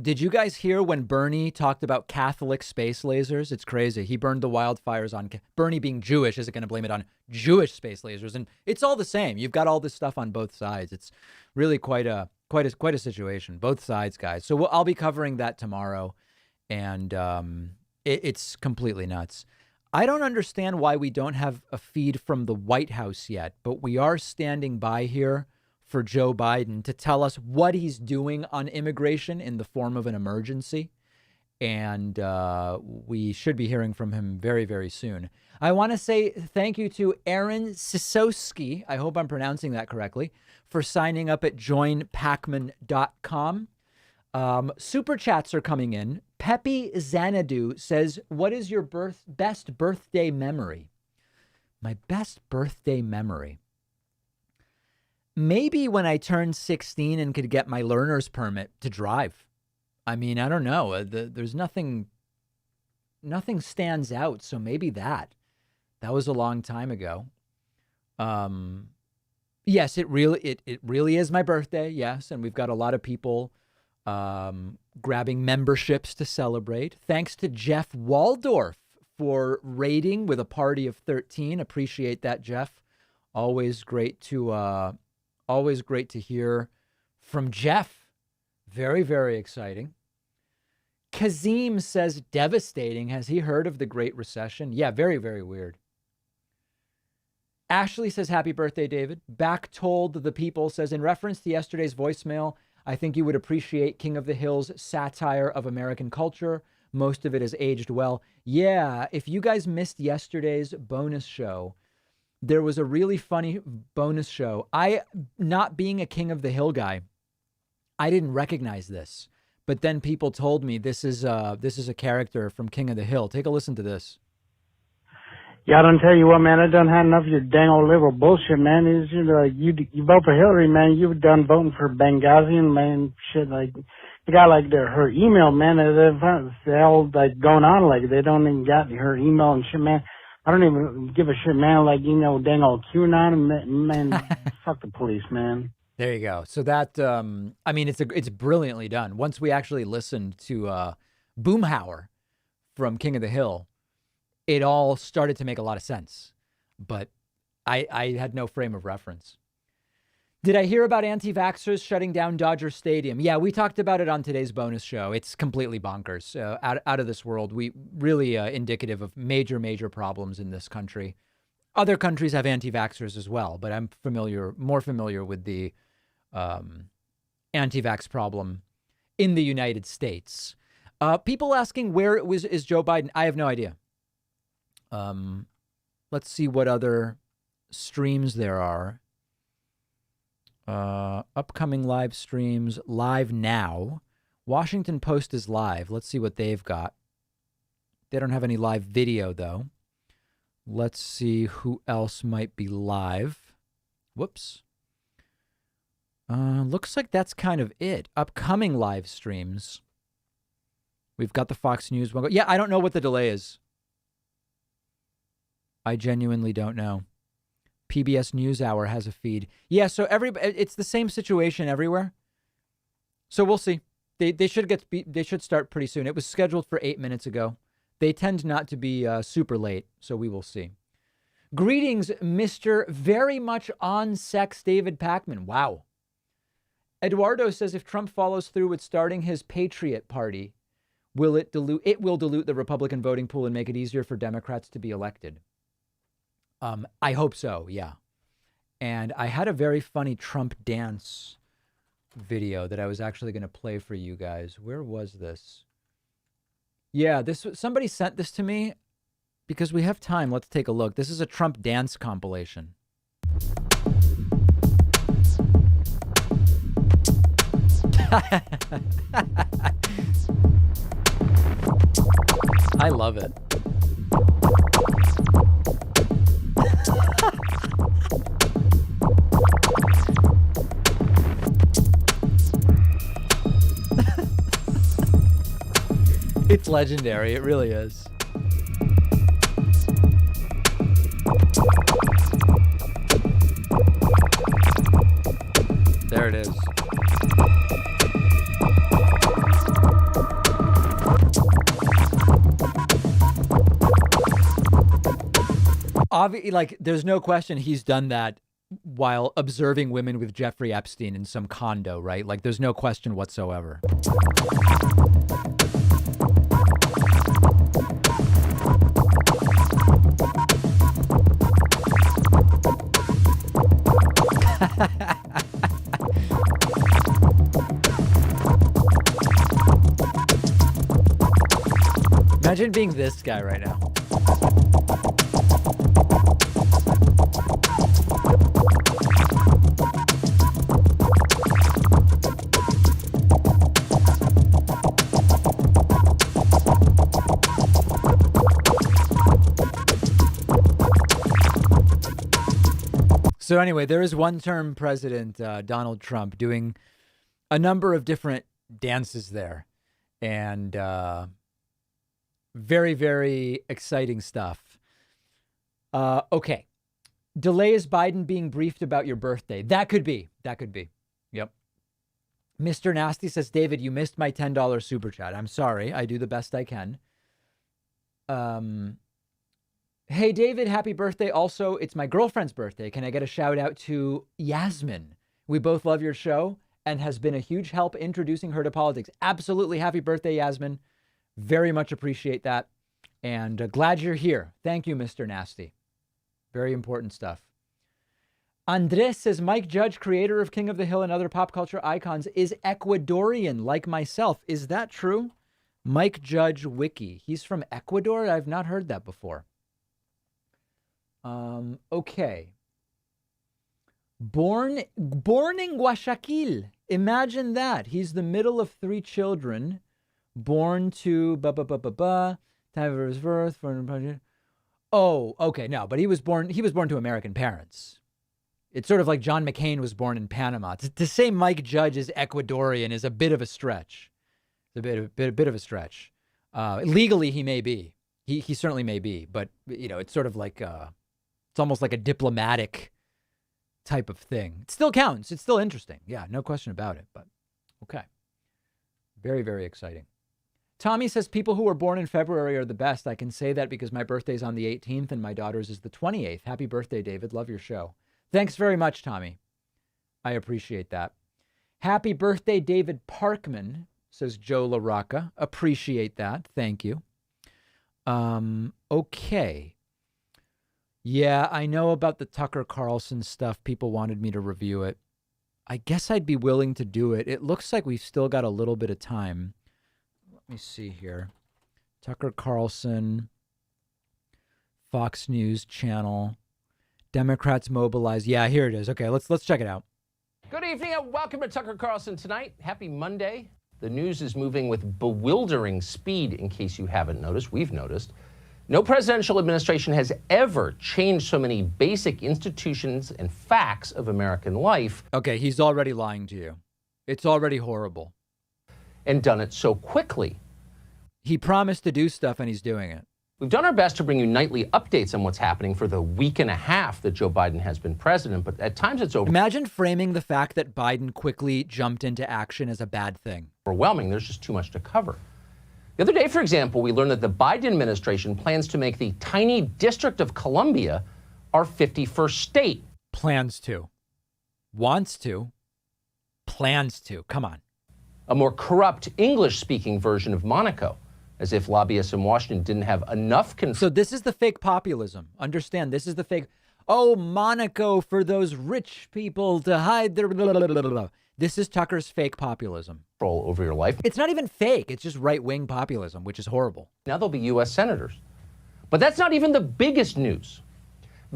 Did you guys hear when Bernie talked about Catholic space lasers? It's crazy. He burned the wildfires on Bernie being Jewish isn't going to blame it on Jewish space lasers. And it's all the same. You've got all this stuff on both sides. It's really quite a situation. Both sides, guys. So I'll be covering that tomorrow. And it's completely nuts. I don't understand why we don't have a feed from the White House yet, but we are standing by here for Joe Biden to tell us what he's doing on immigration in the form of an emergency. And we should be hearing from him very, very soon. I want to say thank you to Aaron Sisowski, I hope I'm pronouncing that correctly, for signing up at joinpacman.com. Super chats are coming in. Pepe Xanadu says, what is your best birthday memory? My best birthday memory. Maybe when I turned 16 and could get my learner's permit to drive. I mean, I don't know. There's nothing stands out. So maybe that was a long time ago. Yes, it really is my birthday. Yes. And we've got a lot of people grabbing memberships to celebrate. Thanks to Jeff Waldorf for raiding with a party of 13. Appreciate that, Jeff. Always great to hear from Jeff. Very, very exciting. Kazim says, devastating. Has he heard of the Great Recession? Yeah, very, very weird. Ashley says, happy birthday, David. Back Told the People says, in reference to yesterday's voicemail, I think you would appreciate King of the Hill's satire of American culture. Most of it has aged well. Yeah, if you guys missed yesterday's bonus show, there was a really funny bonus show. Not being a King of the Hill guy, I didn't recognize this. But then people told me this is a character from King of the Hill. Take a listen to this. Yeah, I don't tell you what, man. I done had enough of your dang old liberal bullshit, man. It's you vote for Hillary, man. You've done voting for Benghazi and man, shit like the guy like her email, man. They're all like going on like they don't even got her email and shit, man. I don't even give a shit, man. Like dang old QAnon, man. Fuck the police, man. There you go. So that, I mean, it's brilliantly done. Once we actually listened to Boomhauer from King of the Hill, it all started to make a lot of sense. But I had no frame of reference. Did I hear about anti-vaxxers shutting down Dodger Stadium? Yeah, we talked about it on today's bonus show. It's completely bonkers, out of this world. We really indicative of major, major problems in this country. Other countries have anti-vaxxers as well, but I'm more familiar with the anti-vax problem in the United States. People asking where is Joe Biden? I have no idea. Let's see what other streams there are. Upcoming live streams, live now. Washington Post is live. Let's see what they've got. They don't have any live video, though. Let's see who else might be live. Whoops. Looks like that's kind of it. Upcoming live streams. We've got the Fox News one. Yeah, I don't know what the delay is. I genuinely don't know. PBS NewsHour has a feed. Yeah, so it's the same situation everywhere. So we'll see. They should start pretty soon. It was scheduled for 8 minutes ago. They tend not to be super late, so we will see. Greetings, Mr. Very Much On Sex David Pacman. Wow. Eduardo says if Trump follows through with starting his Patriot Party, it will dilute the Republican voting pool and make it easier for Democrats to be elected. I hope so, yeah. And I had a very funny Trump dance video that I was actually going to play for you guys. Where was this? Yeah, somebody sent this to me because we have time. Let's take a look. This is a Trump dance compilation. I love it. It's legendary. It really is. There it is. Obviously, like, there's no question he's done that while observing women with Jeffrey Epstein in some condo, right? Like, there's no question whatsoever. Imagine being this guy right now. So anyway, there is one-term President Donald Trump doing a number of different dances there, and very, very exciting stuff. Okay. Delay is Biden being briefed about your birthday. That could be. That could be. Yep. Mr. Nasty says, David, you missed my $10 super chat. I'm sorry. I do the best I can. Hey, David, happy birthday. Also, it's my girlfriend's birthday. Can I get a shout out to Yasmin? We both love your show and has been a huge help introducing her to politics. Absolutely. Happy birthday, Yasmin. Very much appreciate that. And glad you're here. Thank you, Mr. Nasty. Very important stuff. Andres says, Mike Judge, creator of King of the Hill and other pop culture icons, is Ecuadorian like myself. Is that true? Mike Judge Wiki. He's from Ecuador? I've not heard that before. Okay. Born in Guayaquil. Imagine that. He's the middle of 3 children. Born to time of his birth. Oh, okay. No, but he was born to American parents. It's sort of like John McCain was born in Panama. To say Mike Judge is Ecuadorian is a bit of a stretch. It's a bit of a stretch. Legally, he may be. He certainly may be. But it's sort of like it's almost like a diplomatic type of thing. It still counts. It's still interesting. Yeah, no question about it. But okay, very, very exciting. Tommy says people who were born in February are the best. I can say that because my birthday's on the 18th and my daughter's is the 28th. Happy birthday, David. Love your show. Thanks very much, Tommy. I appreciate that. Happy birthday, David Parkman, says Joe LaRocca. Appreciate that. Thank you. Okay. Yeah, I know about the Tucker Carlson stuff. People wanted me to review it. I guess I'd be willing to do it. It looks like we've still got a little bit of time. Let me see here. Tucker Carlson, Fox News Channel, Democrats mobilize. Yeah, here it is. Okay, let's check it out. Good evening and welcome to Tucker Carlson Tonight. Happy Monday. The news is moving with bewildering speed, in case you haven't noticed. We've noticed. No presidential administration has ever changed so many basic institutions and facts of American life. Okay, he's already lying to you. It's already horrible. And done it so quickly. He promised to do stuff and he's doing it. We've done our best to bring you nightly updates on what's happening for the week and a half that Joe Biden has been president, but at times it's Imagine framing the fact that Biden quickly jumped into action as a bad thing. Overwhelming. There's just too much to cover. The other day, for example, we learned that the Biden administration plans to make the tiny District of Columbia our 51st state. Plans to. Wants to. Plans to. Come on. A more corrupt English-speaking version of Monaco, as if lobbyists in Washington didn't have enough control. So this is the fake populism. Understand, this is the fake. oh, Monaco for those rich people to hide their blah, blah, blah, blah, blah. This is Tucker's fake populism. Control over your life. It's not even fake. It's just right-wing populism, which is horrible. Now they'll be U.S. senators. But that's not even the biggest news.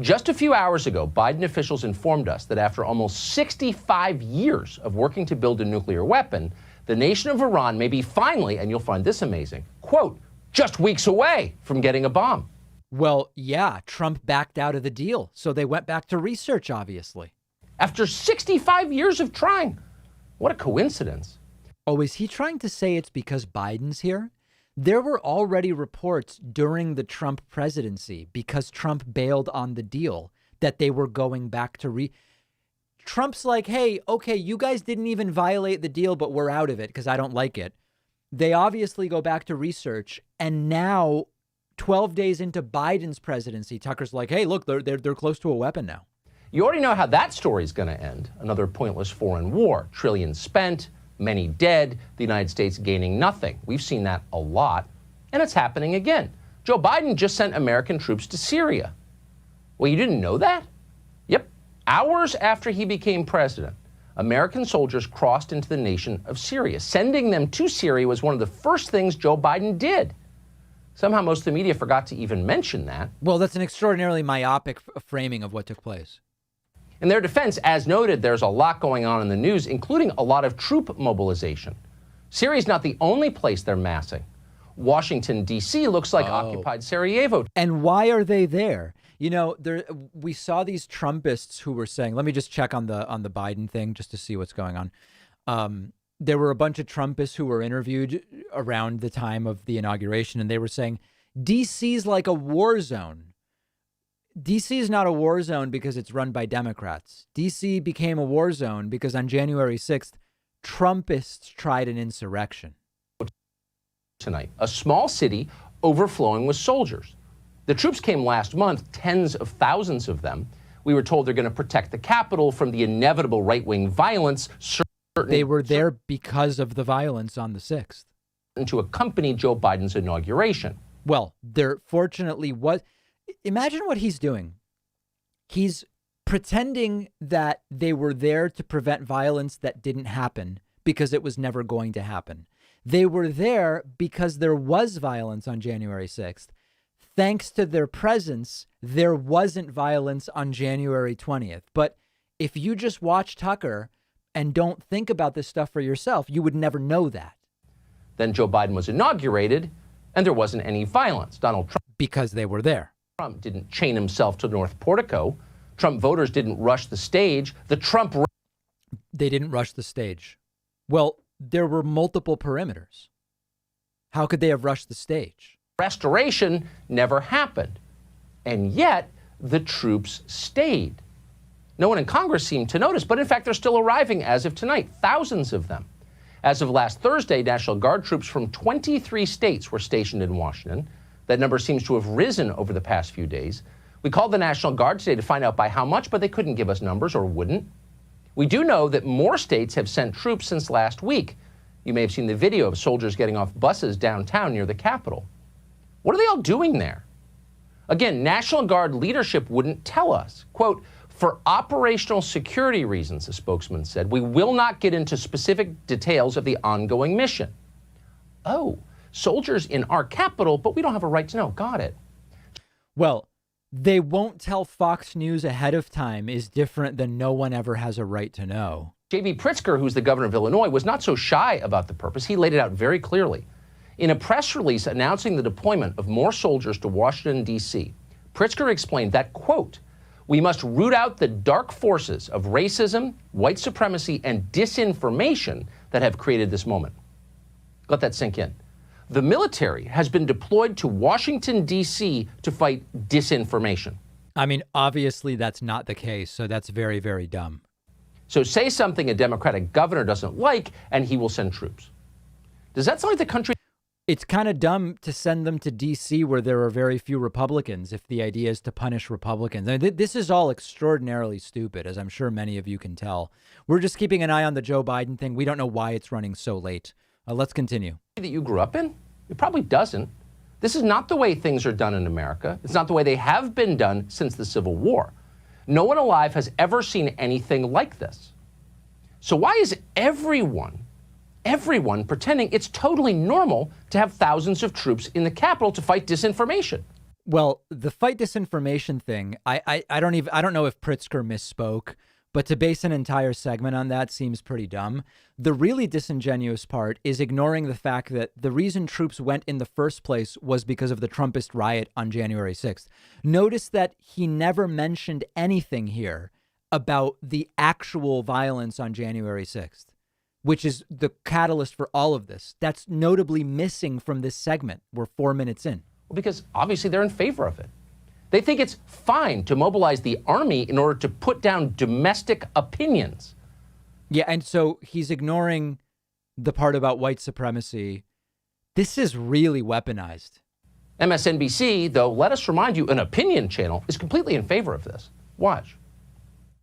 Just a few hours ago, Biden officials informed us that after almost 65 years of working to build a nuclear weapon, the nation of Iran may be finally, and you'll find this amazing, quote, just weeks away from getting a bomb. Well, yeah, Trump backed out of the deal, so they went back to research, obviously. After 65 years of trying. What a coincidence. Oh, is he trying to say it's because Biden's here? There were already reports during the Trump presidency, because Trump bailed on the deal, that they were going back to Trump's like, hey, okay, you guys didn't even violate the deal, but we're out of it because I don't like it. They obviously go back to research. And now, 12 days into Biden's presidency, Tucker's like, hey, look, they're close to a weapon now. You already know how that story's going to end. Another pointless foreign war, trillions spent, many dead, the United States gaining nothing. We've seen that a lot, and it's happening again. Joe Biden just sent American troops to Syria. Well, you didn't know that? Yep. Hours after he became president, American soldiers crossed into the nation of Syria. Sending them to Syria was one of the first things Joe Biden did. Somehow most of the media forgot to even mention that. Well, that's an extraordinarily myopic framing of what took place. In their defense, as noted, there's a lot going on in the news, including a lot of troop mobilization. Syria is not the only place they're massing. Washington, D.C. looks like occupied Sarajevo. And why are they there? You know, we saw these Trumpists who were saying, let me just check on the Biden thing just to see what's going on. There were a bunch of Trumpists who were interviewed around the time of the inauguration, and they were saying, D.C.'s like a war zone. D.C. is not a war zone because it's run by Democrats. D.C. became a war zone because on January 6th, Trumpists tried an insurrection. Tonight, a small city overflowing with soldiers. The troops came last month, tens of thousands of them. We were told they're going to protect the Capitol from the inevitable right-wing violence. They were there because of the violence on the 6th. And to accompany Joe Biden's inauguration. Well, there fortunately was. Imagine what he's doing. He's pretending that they were there to prevent violence that didn't happen because it was never going to happen. They were there because there was violence on January 6th. Thanks to their presence, there wasn't violence on January 20th. But if you just watch Tucker and don't think about this stuff for yourself, you would never know that. Then Joe Biden was inaugurated and there wasn't any violence. Donald Trump. Because they were there. Trump didn't chain himself to North Portico. Trump voters didn't rush the stage. They didn't rush the stage. Well, there were multiple perimeters. How could they have rushed the stage? Restoration never happened. And yet the troops stayed. No one in Congress seemed to notice, but in fact, they're still arriving as of tonight, thousands of them. As of last Thursday, National Guard troops from 23 states were stationed in Washington. That number seems to have risen over the past few days. We called the National Guard today to find out by how much, but they couldn't give us numbers or wouldn't. We do know that more states have sent troops since last week. You may have seen the video of soldiers getting off buses downtown near the Capitol. What are they all doing there? Again, National Guard leadership wouldn't tell us. Quote, for operational security reasons, the spokesman said, we will not get into specific details of the ongoing mission. Oh, soldiers in our capital, but we don't have a right to know. Got it. Well, they won't tell Fox News ahead of time is different than no one ever has a right to know. J.B. Pritzker, who's the governor of Illinois, was not so shy about the purpose. He laid it out very clearly. In a press release announcing the deployment of more soldiers to Washington, D.C., Pritzker explained that, quote, we must root out the dark forces of racism, white supremacy, and disinformation that have created this moment. Let that sink in. The military has been deployed to Washington, D.C. to fight disinformation. I mean, obviously that's not the case, so that's very, very dumb. So say something a Democratic governor doesn't like, and he will send troops. Does that sound like the country? It's kind of dumb to send them to D.C. where there are very few Republicans if the idea is to punish Republicans. I mean, this is all extraordinarily stupid, as I'm sure many of you can tell. We're just keeping an eye on the Joe Biden thing. We don't know why it's running so late. Let's continue. That you grew up in? It probably doesn't. This is not the way things are done in America. It's not the way they have been done since the Civil War. No one alive has ever seen anything like this. So why is everyone pretending it's totally normal to have thousands of troops in the Capitol to fight disinformation? Well, the fight disinformation thing, I don't know if Pritzker misspoke, but to base an entire segment on that seems pretty dumb. The really disingenuous part is ignoring the fact that the reason troops went in the first place was because of the Trumpist riot on January 6th. Notice that he never mentioned anything here about the actual violence on January 6th, which is the catalyst for all of this. That's notably missing from this segment. We're 4 minutes in. Well, because obviously they're in favor of it. They think it's fine to mobilize the army in order to put down domestic opinions. Yeah, and so he's ignoring the part about white supremacy. This is really weaponized. MSNBC, though, let us remind you, an opinion channel, is completely in favor of this. Watch.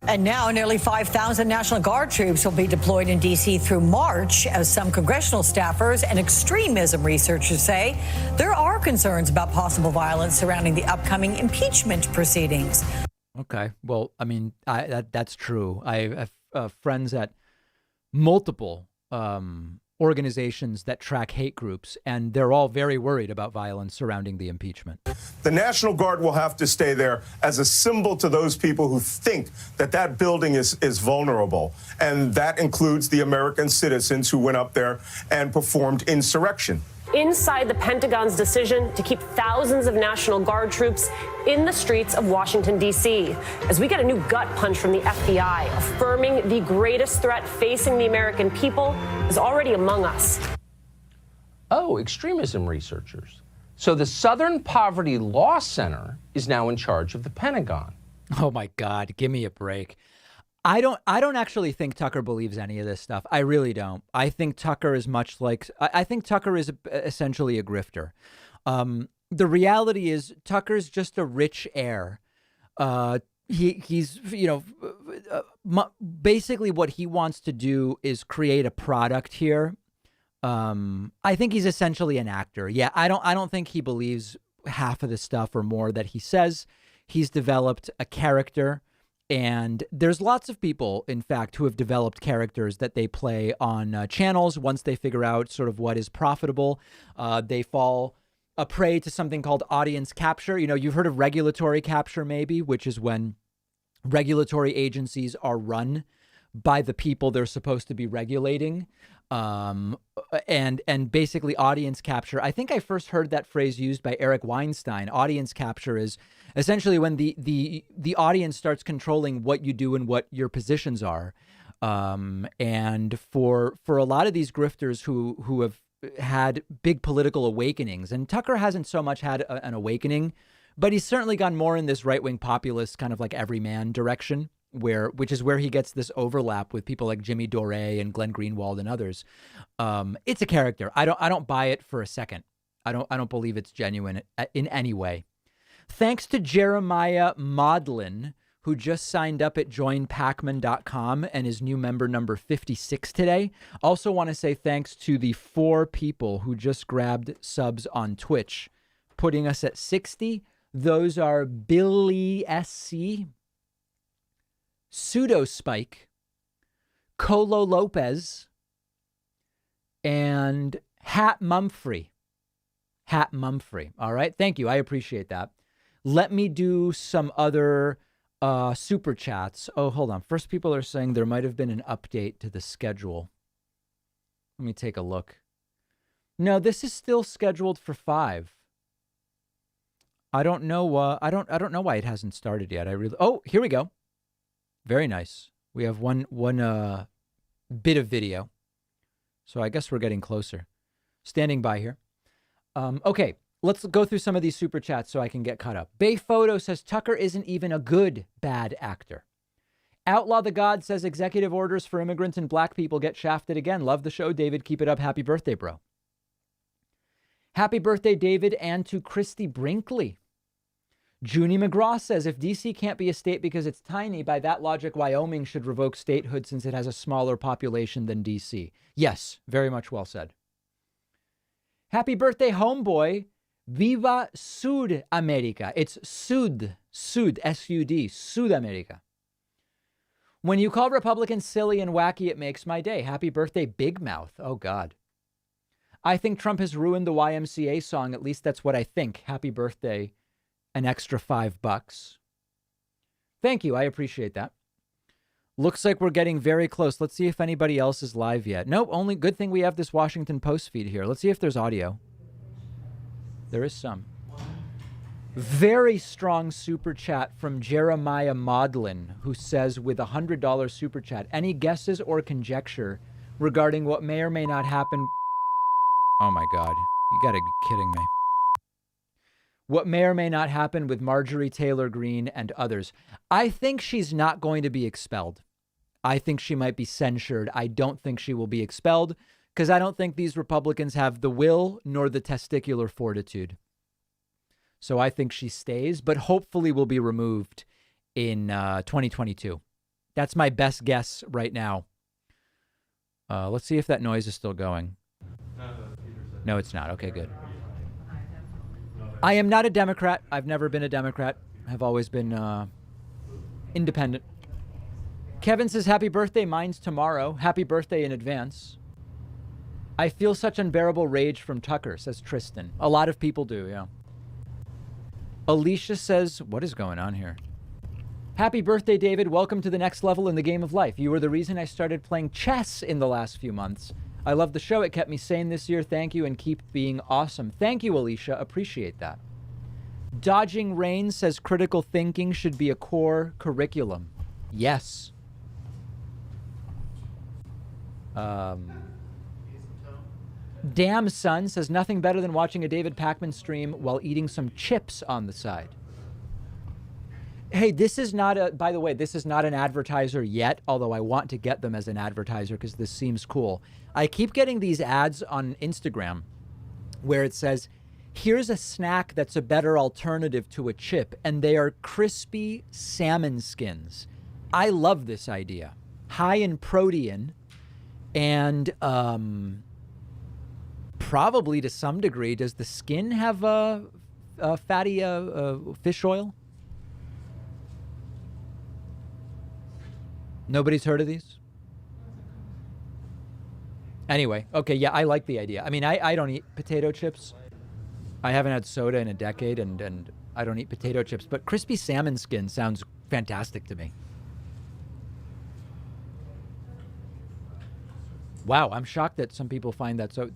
And now nearly 5,000 National Guard troops will be deployed in D.C. through March, as some congressional staffers and extremism researchers say there are concerns about possible violence surrounding the upcoming impeachment proceedings. Okay, well, I mean, that's true. I have friends at multiple organizations that track hate groups, and they're all very worried about violence surrounding the impeachment. The National Guard will have to stay there as a symbol to those people who think that that building is vulnerable. And that includes the American citizens who went up there and performed insurrection. Inside the Pentagon's decision to keep thousands of National Guard troops in the streets of Washington, D.C., as we get a new gut punch from the FBI, affirming the greatest threat facing the American people is already among us. Oh, extremism researchers. So the Southern Poverty Law Center is now in charge of the Pentagon. Oh, my God. Give me a break. I don't actually think Tucker believes any of this stuff. I really don't. I think Tucker is much like, I think Tucker is essentially a grifter. The reality is Tucker's just a rich heir. He's, basically what he wants to do is create a product here. I think he's essentially an actor. Yeah, I don't think he believes half of the stuff or more that he says. He's developed a character. And there's lots of people, in fact, who have developed characters that they play on channels. Once they figure out sort of what is profitable, they fall a prey to something called audience capture. You know, you've heard of regulatory capture, maybe, which is when regulatory agencies are run by the people they're supposed to be regulating. And basically audience capture. I think I first heard that phrase used by Eric Weinstein. Audience capture is essentially when the audience starts controlling what you do and what your positions are. And for a lot of these grifters who have had big political awakenings, and Tucker hasn't so much had an awakening, but he's certainly gone more in this right-wing populist kind of like everyman direction, which is where he gets this overlap with people like Jimmy Dore and Glenn Greenwald and others. It's a character. I don't buy it for a second. I don't believe it's genuine in any way. Thanks to Jeremiah Maudlin, who just signed up at joinpacman.com and is new member number 56 today. Also want to say thanks to the 4 people who just grabbed subs on Twitch, putting us at 60. Those are Billy SC, Pseudo Spike, Colo Lopez, and Hat Mumfrey. Hat Mumfrey. All right. Thank you. I appreciate that. Let me do some other super chats. Oh, hold on. First, people are saying there might have been an update to the schedule. Let me take a look. No, this is still scheduled for 5. I don't know. I don't know why it hasn't started yet. Oh, here we go. Very nice. We have one bit of video. So I guess we're getting closer. Standing by here. Okay, let's go through some of these super chats so I can get caught up. Bay Photo says Tucker isn't even a good bad actor. Outlaw the God says executive orders for immigrants and black people get shafted again. Love the show, David. Keep it up. Happy birthday, bro. Happy birthday, David, and to Christy Brinkley. Junie McGraw says, if D.C. can't be a state because it's tiny, by that logic, Wyoming should revoke statehood since it has a smaller population than D.C. Yes, very much well said. Happy birthday, homeboy. Viva Sudamerica. It's Sud, S-U-D, Sudamerica. When you call Republicans silly and wacky, it makes my day. Happy birthday, Big Mouth. Oh, God. I think Trump has ruined the YMCA song. At least that's what I think. Happy birthday, an extra $5. Thank you. I appreciate that. Looks like we're getting very close. Let's see if anybody else is live yet. Nope, only good thing we have this Washington Post feed here. Let's see if there's audio. There is some. Very strong super chat from Jeremiah Maudlin, who says with a $100 super chat, any guesses or conjecture regarding what may or may not happen? Oh my God, you gotta be kidding me. What may or may not happen with Marjorie Taylor Greene and others. I think she's not going to be expelled. I think she might be censured. I don't think she will be expelled because I don't think these Republicans have the will nor the testicular fortitude. So I think she stays, but hopefully will be removed in 2022. That's my best guess right now. Let's see if that noise is still going. No, it's not. Okay, good. I am not a Democrat. I've never been a Democrat. I've always been independent. Kevin says, happy birthday. Mine's tomorrow. Happy birthday in advance. I feel such unbearable rage from Tucker, says Tristan. A lot of people do, yeah. Alicia says, what is going on here? Happy birthday, David. Welcome to the next level in the game of life. You were the reason I started playing chess in the last few months. I love the show. It kept me sane this year. Thank you and keep being awesome. Thank you, Alicia. Appreciate that. Dodging Rain says critical thinking should be a core curriculum. Yes. Damn Son says nothing better than watching a David Pakman stream while eating some chips on the side. Hey, this is not a, by the way, this is not an advertiser yet, although I want to get them as an advertiser because this seems cool. I keep getting these ads on Instagram where it says, here's a snack that's a better alternative to a chip, and they are crispy salmon skins. I love this idea. High in protein and probably to some degree, does the skin have a fatty fish oil? Nobody's heard of these? Anyway, okay, yeah, I like the idea. I mean, I don't eat potato chips. I haven't had soda in a decade, and I don't eat potato chips, but crispy salmon skin sounds fantastic to me. Wow, I'm shocked that some people find that so...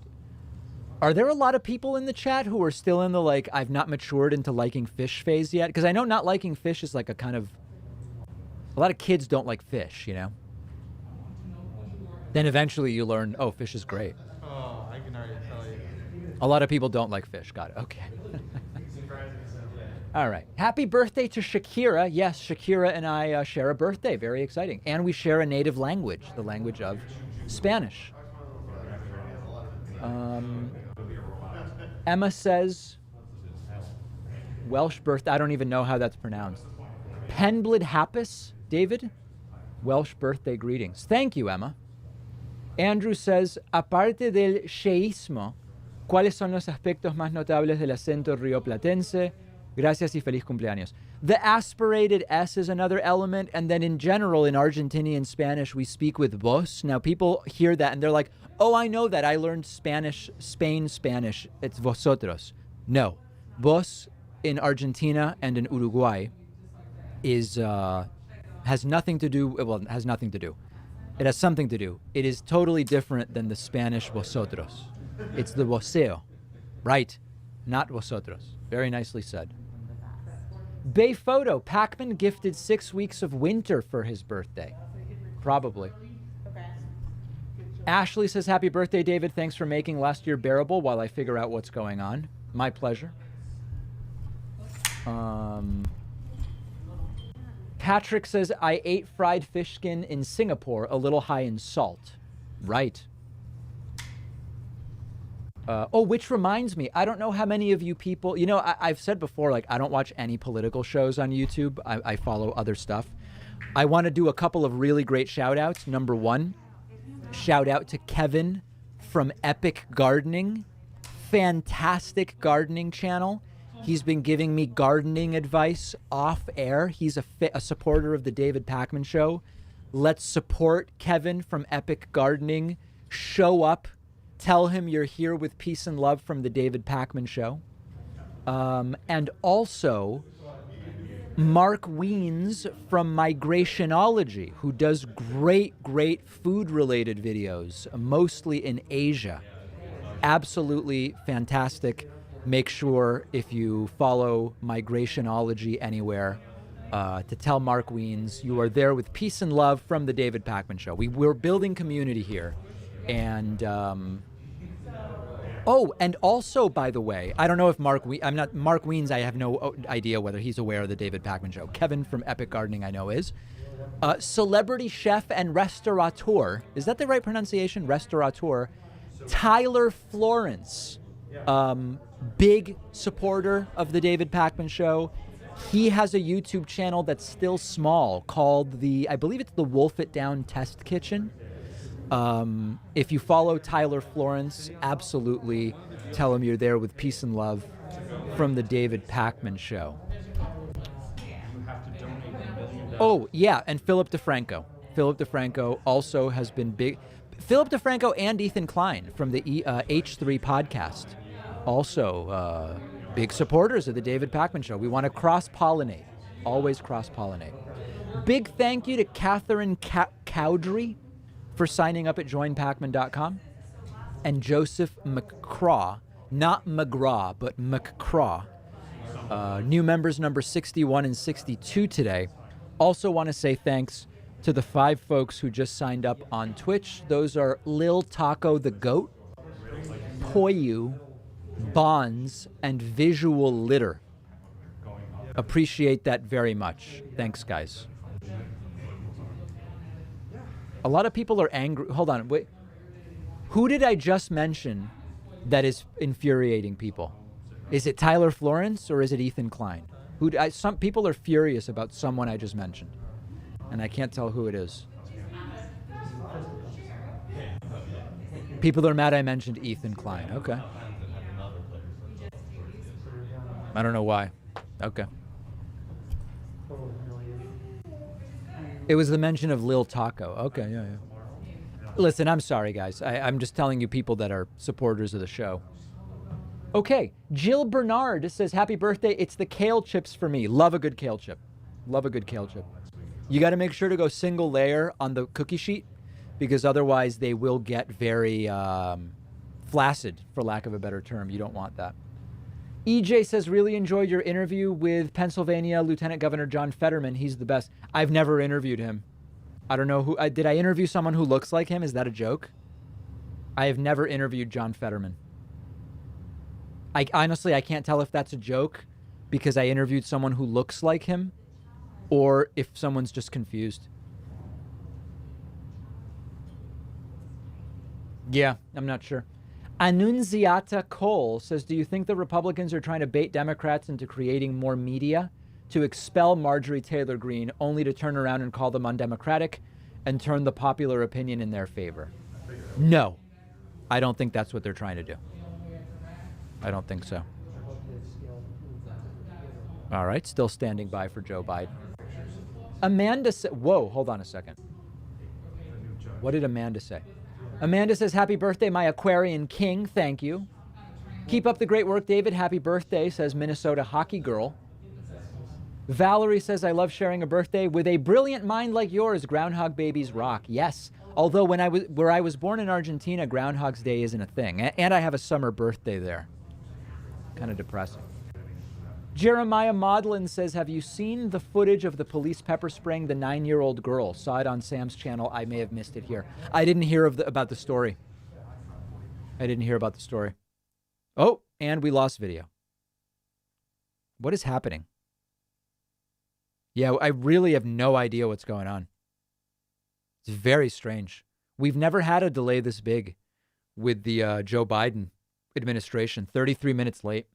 Are there a lot of people in the chat who are still in the, like, I've not matured into liking fish phase yet? Because I know not liking fish is like a kind of... A lot of kids don't like fish, you know? Then eventually you learn, oh, fish is great. Oh, I can already tell you. A lot of people don't like fish. Got it. Okay. All right. Happy birthday to Shakira. Yes, Shakira and I share a birthday. Very exciting. And we share a native language, the language of Spanish. Emma says, Welsh birthday. I don't even know how that's pronounced. Penblid Happus, David. Welsh birthday greetings. Thank you, Emma. Andrew says, aparte del sheísmo, ¿cuáles son los aspectos más notables del acento rioplatense? Gracias y feliz cumpleaños. The aspirated S is another element, and then in general, in Argentinian Spanish, we speak with vos. Now, people hear that, and they're like, oh, I know that. I learned Spanish, Spain Spanish. It's vosotros. No. Vos in Argentina and in Uruguay is has nothing to do, well, it has nothing to do. It has something to do. It is totally different than the Spanish vosotros. It's the voseo, right? Not vosotros. Very nicely said. Bay Photo, Pacman gifted 6 weeks of winter for his birthday. Probably. Ashley says, happy birthday, David. Thanks for making last year bearable while I figure out what's going on. My pleasure. Patrick says, I ate fried fish skin in Singapore, a little high in salt. Right. Oh, which reminds me, I don't know how many of you people, you know, I've said before, like, I don't watch any political shows on YouTube. I follow other stuff. I want to do a couple of really great shout outs. Number one, shout out to Kevin from Epic Gardening. fantastic gardening channel. He's been giving me gardening advice off air. He's a supporter of the David Pakman Show. Let's support Kevin from Epic Gardening. Show up. Tell him you're here with peace and love from the David Pakman Show. And also Mark Weens from Migrationology, who does great food-related videos, mostly in Asia. Absolutely fantastic. Make sure if you follow Migrationology anywhere to tell Mark Weens you are there with peace and love from the David Pakman Show. We're building community here. And and also, by the way, I don't know if Mark Weens, I have no idea whether he's aware of the David Pakman Show. Kevin from Epic Gardening I know is. Celebrity chef and restaurateur, is that the right pronunciation? Restaurateur. Tyler Florence, big supporter of the David Pakman Show. He has a YouTube channel that's still small called I believe it's the Wolf It Down Test Kitchen. If you follow Tyler Florence, absolutely tell him you're there with peace and love from the David Pakman Show. Oh, yeah, and Philip DeFranco. Philip DeFranco also has been big. Philip DeFranco and Ethan Klein from the H3 podcast. Also big supporters of the David Pakman Show. We want to cross-pollinate. Always cross-pollinate. Big thank you to Catherine Cowdrey for signing up at joinpakman.com. And Joseph McCraw, not McGraw, but McCraw. New members number 61 and 62 today. Also want to say thanks to the 5 folks who just signed up on Twitch. Those are Lil Taco the Goat, Poyu, Bonds, and Visual Litter. Appreciate that very much. Thanks, guys. A lot of people are angry. Hold on, wait. Who did I just mention that is infuriating people? Is it Tyler Florence or is it Ethan Klein? Some people are furious about someone I just mentioned, and I can't tell who it is. People are mad I mentioned Ethan Klein. Okay. I don't know why. Okay. It was the mention of Lil Taco. Okay, yeah. Listen, I'm sorry, guys. I'm just telling you people that are supporters of the show. Okay, Jill Bernard says, happy birthday. It's the kale chips for me. Love a good kale chip. Love a good kale chip. You got to make sure to go single layer on the cookie sheet because otherwise they will get very flaccid, for lack of a better term. You don't want that. EJ says, really enjoyed your interview with Pennsylvania Lieutenant Governor John Fetterman. He's the best. I've never interviewed him. I don't know who. Did I interview someone who looks like him? Is that a joke? I have never interviewed John Fetterman. Honestly, I can't tell if that's a joke because I interviewed someone who looks like him or if someone's just confused. Yeah, I'm not sure. Annunziata Cole says, do you think the Republicans are trying to bait Democrats into creating more media to expel Marjorie Taylor Greene only to turn around and call them undemocratic and turn the popular opinion in their favor? No, I don't think that's what they're trying to do. I don't think so. All right, still standing by for Joe Biden. Amanda said, whoa, hold on a second. What did Amanda say? Amanda says, happy birthday, my Aquarian king. Thank you. Keep up the great work, David. Happy birthday, says Minnesota hockey girl. Valerie says, I love sharing a birthday. With a brilliant mind like yours, groundhog babies rock. Yes. Although where I was born in Argentina, Groundhog's Day isn't a thing. And I have a summer birthday there. Kind of depressing. Jeremiah Maudlin says, have you seen the footage of the police pepper spraying the 9-year-old girl? Saw it on Sam's channel. I may have missed it here. I didn't hear about the story. Oh, and we lost video. What is happening? Yeah, I really have no idea what's going on. It's very strange. We've never had a delay this big with the Joe Biden administration. 33 minutes late.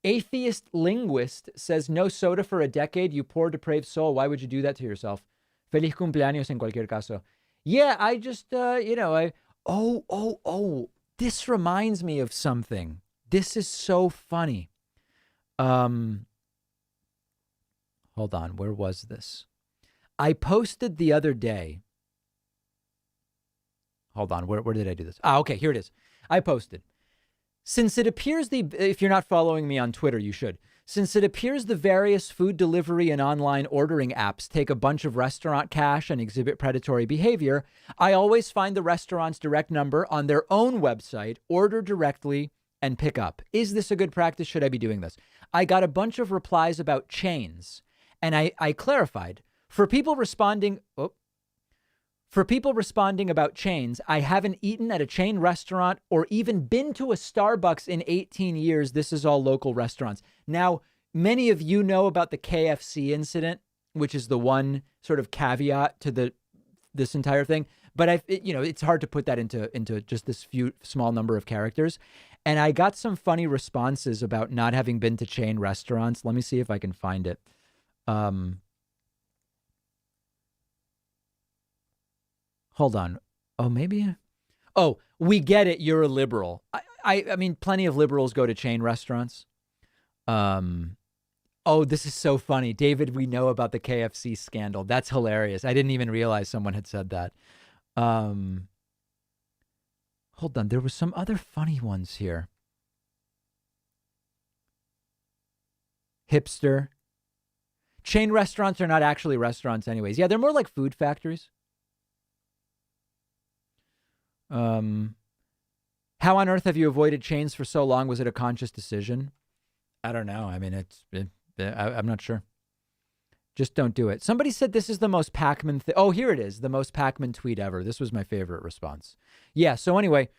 Atheist linguist says, no soda for a decade, you poor depraved soul. Why would you do that to yourself? Feliz cumpleaños en cualquier caso. Yeah, I just, this reminds me of something. This is so funny. Hold on. Where was this? I posted the other day. Hold on. Where did I do this? Okay, here it is. I posted. Since it appears if you're not following me on Twitter, you should. Since it appears the various food delivery and online ordering apps take a bunch of restaurant cash and exhibit predatory behavior, I always find the restaurant's direct number on their own website, order directly, and pick up. Is this a good practice? Should I be doing this? I got a bunch of replies about chains, and I clarified. For people responding about chains, I haven't eaten at a chain restaurant or even been to a Starbucks in 18 years. This is all local restaurants. Now, many of you know about the KFC incident, which is the one sort of caveat to this entire thing. But it's hard to put that into just this small number of characters. And I got some funny responses about not having been to chain restaurants. Let me see if I can find it. Hold on. Oh, maybe. Oh, we get it. You're a liberal. I mean, plenty of liberals go to chain restaurants. Oh, this is so funny. David, we know about the KFC scandal. That's hilarious. I didn't even realize someone had said that. Hold on. There were some other funny ones here. Hipster. Chain restaurants are not actually restaurants anyways. Yeah, they're more like food factories. How on earth have you avoided chains for so long? Was it a conscious decision? I don't know. I mean, I'm not sure. Just don't do it. Somebody said this is the most Pac-Man oh, here it is. The most Pac-Man tweet ever. This was my favorite response. Yeah. So anyway,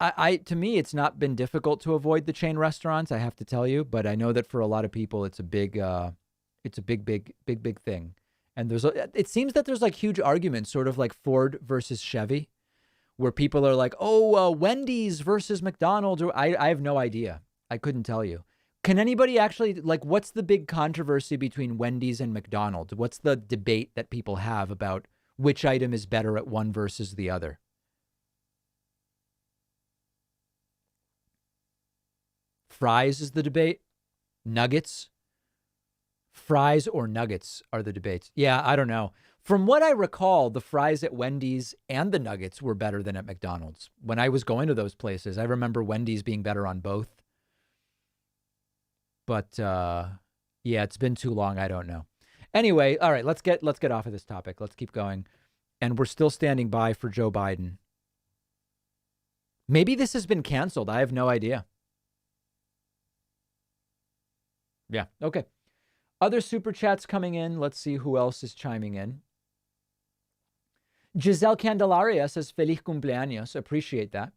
to me, it's not been difficult to avoid the chain restaurants, I have to tell you, but I know that for a lot of people, it's a big thing. And it seems that there's like huge arguments, sort of like Ford versus Chevy, where people are like, Wendy's versus McDonald's. I have no idea. I couldn't tell you. Can anybody actually, like, what's the big controversy between Wendy's and McDonald's? What's the debate that people have about which item is better at one versus the other? Fries is the debate. Nuggets. Fries or nuggets are the debates. Yeah, I don't know. From what I recall, the fries at Wendy's and the nuggets were better than at McDonald's. When I was going to those places, I remember Wendy's being better on both. But yeah, it's been too long. I don't know. Anyway, all right, let's get off of this topic. Let's keep going. And we're still standing by for Joe Biden. Maybe this has been canceled. I have no idea. Yeah, okay. Other super chats coming in. Let's see who else is chiming in. Giselle Candelaria says, Feliz cumpleaños. Appreciate that.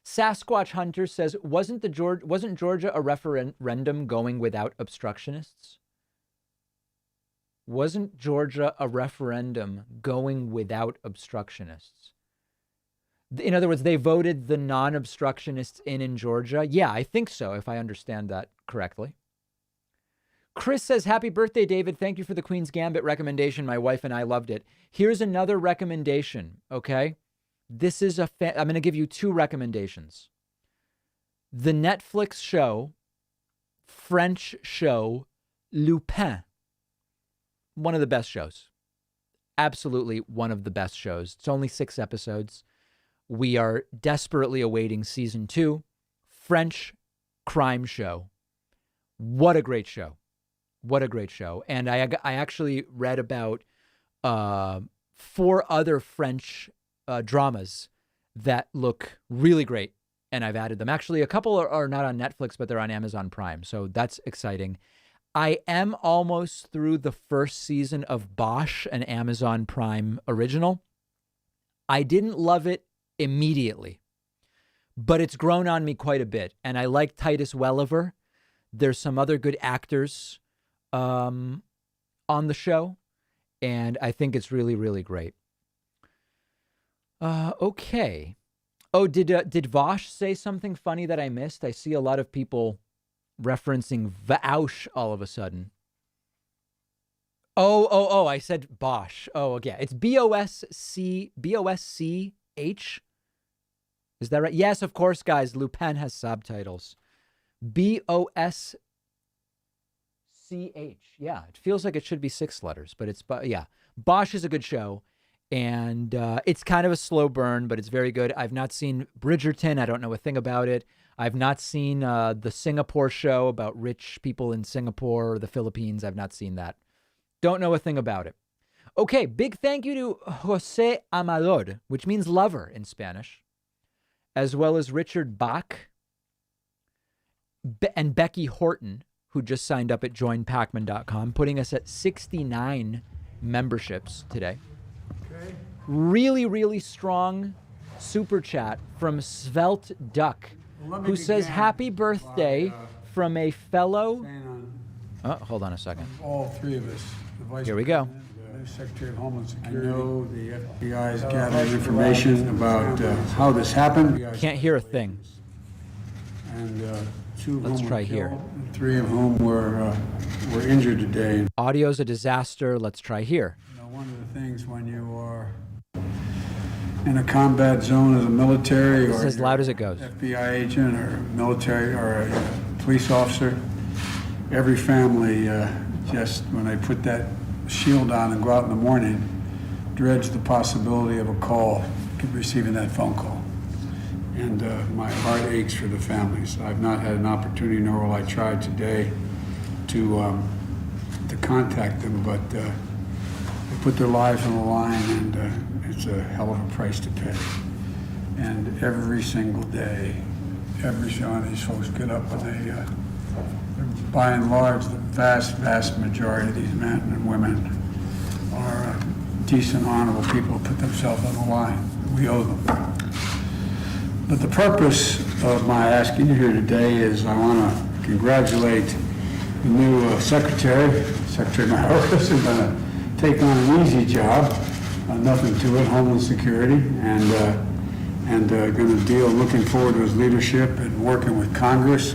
Sasquatch Hunter says, wasn't Georgia a referendum going without obstructionists? Wasn't Georgia a referendum going without obstructionists? In other words, they voted the non-obstructionists in Georgia? Yeah, I think so, if I understand that correctly. Chris says, happy birthday, David. Thank you for the Queen's Gambit recommendation. My wife and I loved it. Here's another recommendation, okay? This is I'm going to give you two recommendations. The Netflix show, French show, Lupin. One of the best shows. Absolutely one of the best shows. It's only 6 episodes. We are desperately awaiting season 2. French crime show. What a great show. What a great show. And I actually read about 4 other French dramas that look really great, and I've added them. Actually, a couple are not on Netflix, but they're on Amazon Prime, so that's exciting. I am almost through the first season of Bosch, an Amazon Prime original. I didn't love it immediately, but it's grown on me quite a bit, and I like Titus Welliver. There's some other good actors on the show, and I think it's really, really great. Okay. Oh, did Vosh say something funny that I missed? I see a lot of people referencing Vaush all of a sudden. Oh, I said Bosch. Oh, yeah. It's B-O-S-C-H. Is that right? Yes, of course, guys. Lupin has subtitles. BOSCH. Yeah, it feels like it should be 6 letters, but it's, yeah. Bosch is a good show, and it's kind of a slow burn, but it's very good. I've not seen Bridgerton. I don't know a thing about it. I've not seen the Singapore show about rich people in Singapore or the Philippines. I've not seen that. Don't know a thing about it. Okay, big thank you to Jose Amador, which means lover in Spanish, as well as Richard Bach and Becky Horton, who just signed up at joinpacman.com, putting us at 69 memberships today. Okay. Really, really strong super chat from Svelte Duck, who says happy birthday from a fellow... Oh, hold on a second. All three of us. The Vice Here we go. The new Secretary of Homeland Security. I know the FBI is gathering information about how this happened. Can't hear a thing. And 2 of Let's whom try were here. killed, and 3 of whom were injured today. Audio's a disaster. Let's try here. You know, one of the things when you are in a combat zone as a military This or is as loud as it goes. FBI agent or military or a police officer, every family just when they put that shield on and go out in the morning, dreads the possibility of a call, receiving that phone call. And my heart aches for the families. I've not had an opportunity, nor will I try today, to contact them, but they put their lives on the line, and it's a hell of a price to pay. And every single day, every one of these folks get up and they, by and large, the vast majority of these men and women are decent, honorable people who put themselves on the line. We owe them. But the purpose of my asking you here today is I want to congratulate the new Secretary Marjorie, who's going to take on an easy job, nothing to it, Homeland Security, and going to deal, looking forward to his leadership and working with Congress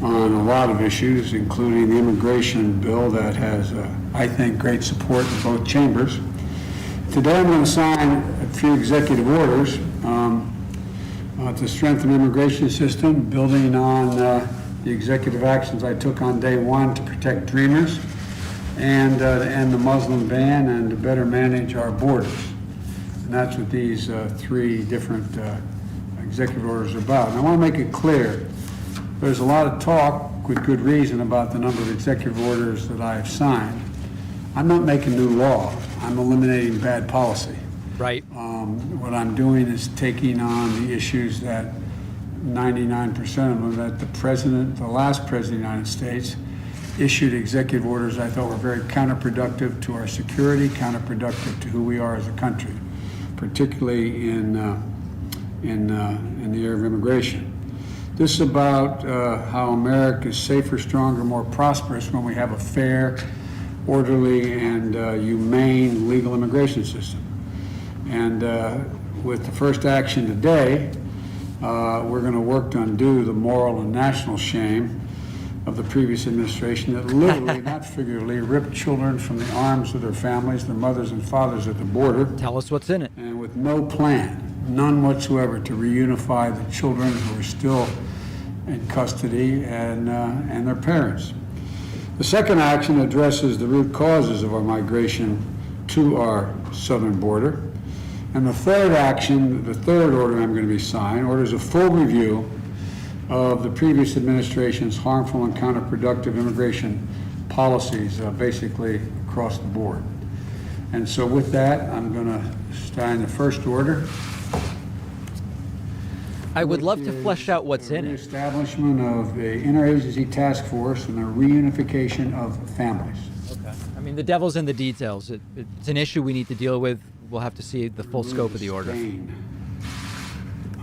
on a lot of issues, including the immigration bill that has, I think, great support in both chambers. Today I'm going to sign a few executive orders to strengthen the immigration system, building on the executive actions I took on day one to protect dreamers and to end the Muslim ban and to better manage our borders. And that's what these 3 different executive orders are about. And I want to make it clear, there's a lot of talk, with good reason, about the number of executive orders that I have signed. I'm not making new law. I'm eliminating bad policy. Right. What I'm doing is taking on the issues that 99% of them, that the last president of the United States, issued executive orders I thought were very counterproductive to our security, counterproductive to who we are as a country, particularly in the area of immigration. This is about how America is safer, stronger, more prosperous when we have a fair, orderly, and humane legal immigration system. And with the first action today, we're going to work to undo the moral and national shame of the previous administration that literally, not figuratively, ripped children from the arms of their families, their mothers and fathers at the border. Tell us what's in it. And with no plan, none whatsoever, to reunify the children who are still in custody and their parents. The second action addresses the root causes of our migration to our southern border. And the third action, the third order I'm going to be signing, orders a full review of the previous administration's harmful and counterproductive immigration policies, basically across the board. And so with that, I'm going to sign the first order. I would love to flesh out what's in it. The establishment of the interagency task force and the reunification of families. Okay. I mean, the devil's in the details. It's an issue we need to deal with. We'll have to see the full scope of the order. On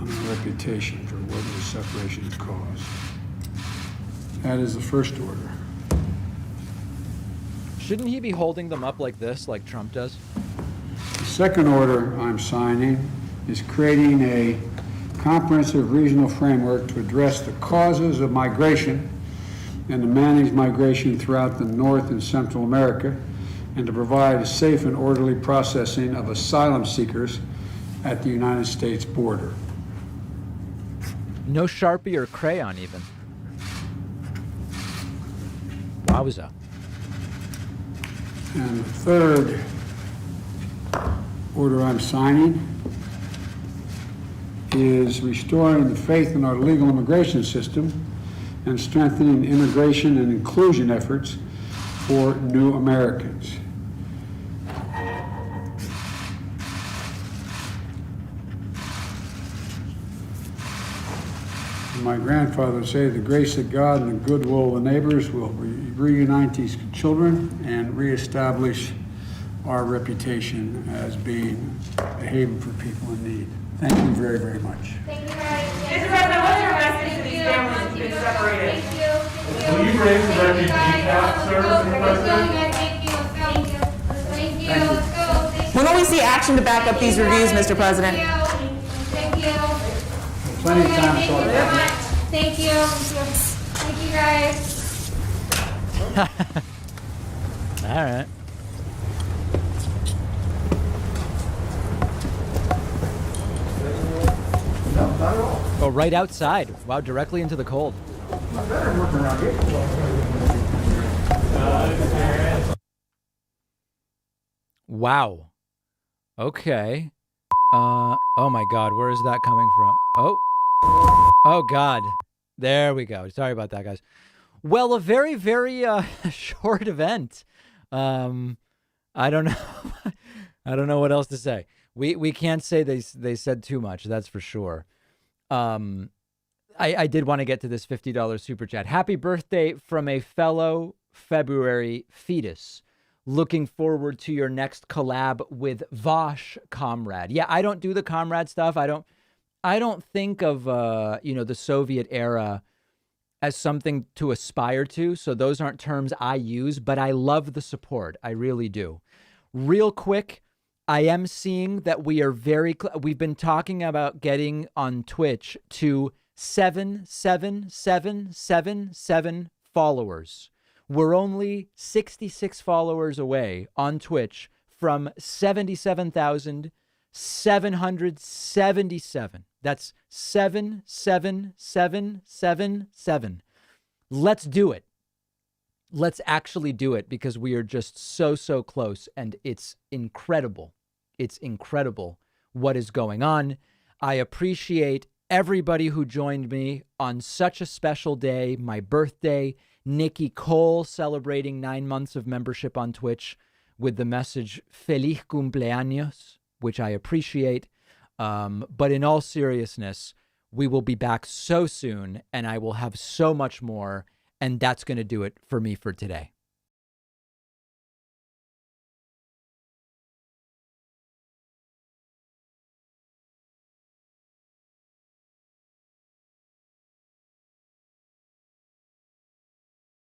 our reputation for what the separation has caused. That is the first order. Shouldn't he be holding them up like this, like Trump does? The second order I'm signing is creating a comprehensive regional framework to address the causes of migration and to manage migration throughout the North and Central America, and to provide a safe and orderly processing of asylum seekers at the United States border. No Sharpie or crayon even. Wowza. And the third order I'm signing is restoring the faith in our legal immigration system and strengthening immigration and inclusion efforts for new Americans. My grandfather would say the grace of God and the goodwill of the neighbors will reunite these children and reestablish our reputation as being a haven for people in need. Thank you very, very much. Thank you, Mr. President, what's your message to these families who've been separated? Thank you. Will you raise the refugee cap, sir, Mr. President? Thank you. Thank you. Thank you. Let's go. When will we see action to back up these reviews, Mr. President? Thank you. Plenty of time to talk about it. Thank you. Thank you, guys. All right. Oh, right outside. Wow, directly into the cold. Wow. Okay. Oh my God, where is that coming from? Oh God. There we go. Sorry about that, guys. Well, a very, very short event. I don't know. I don't know what else to say. We can't say they said too much. That's for sure. I did want to get to this $50 super chat. Happy birthday from a fellow February fetus. Looking forward to your next collab with Vosh, comrade. Yeah, I don't do the comrade stuff. I don't think of the Soviet era as something to aspire to. So those aren't terms I use, but I love the support. I really do. Real quick, I am seeing that we are we've been talking about getting on Twitch to 77777 followers. We're only 66 followers away on Twitch from 77,777. That's 77777. Let's do it. Let's actually do it because we are just so close and it's incredible. It's incredible what is going on. I appreciate everybody who joined me on such a special day, my birthday. Nikki Cole celebrating 9 months of membership on Twitch with the message Feliz cumpleaños, which I appreciate. But in all seriousness, we will be back so soon and I will have so much more. And that's going to do it for me for today.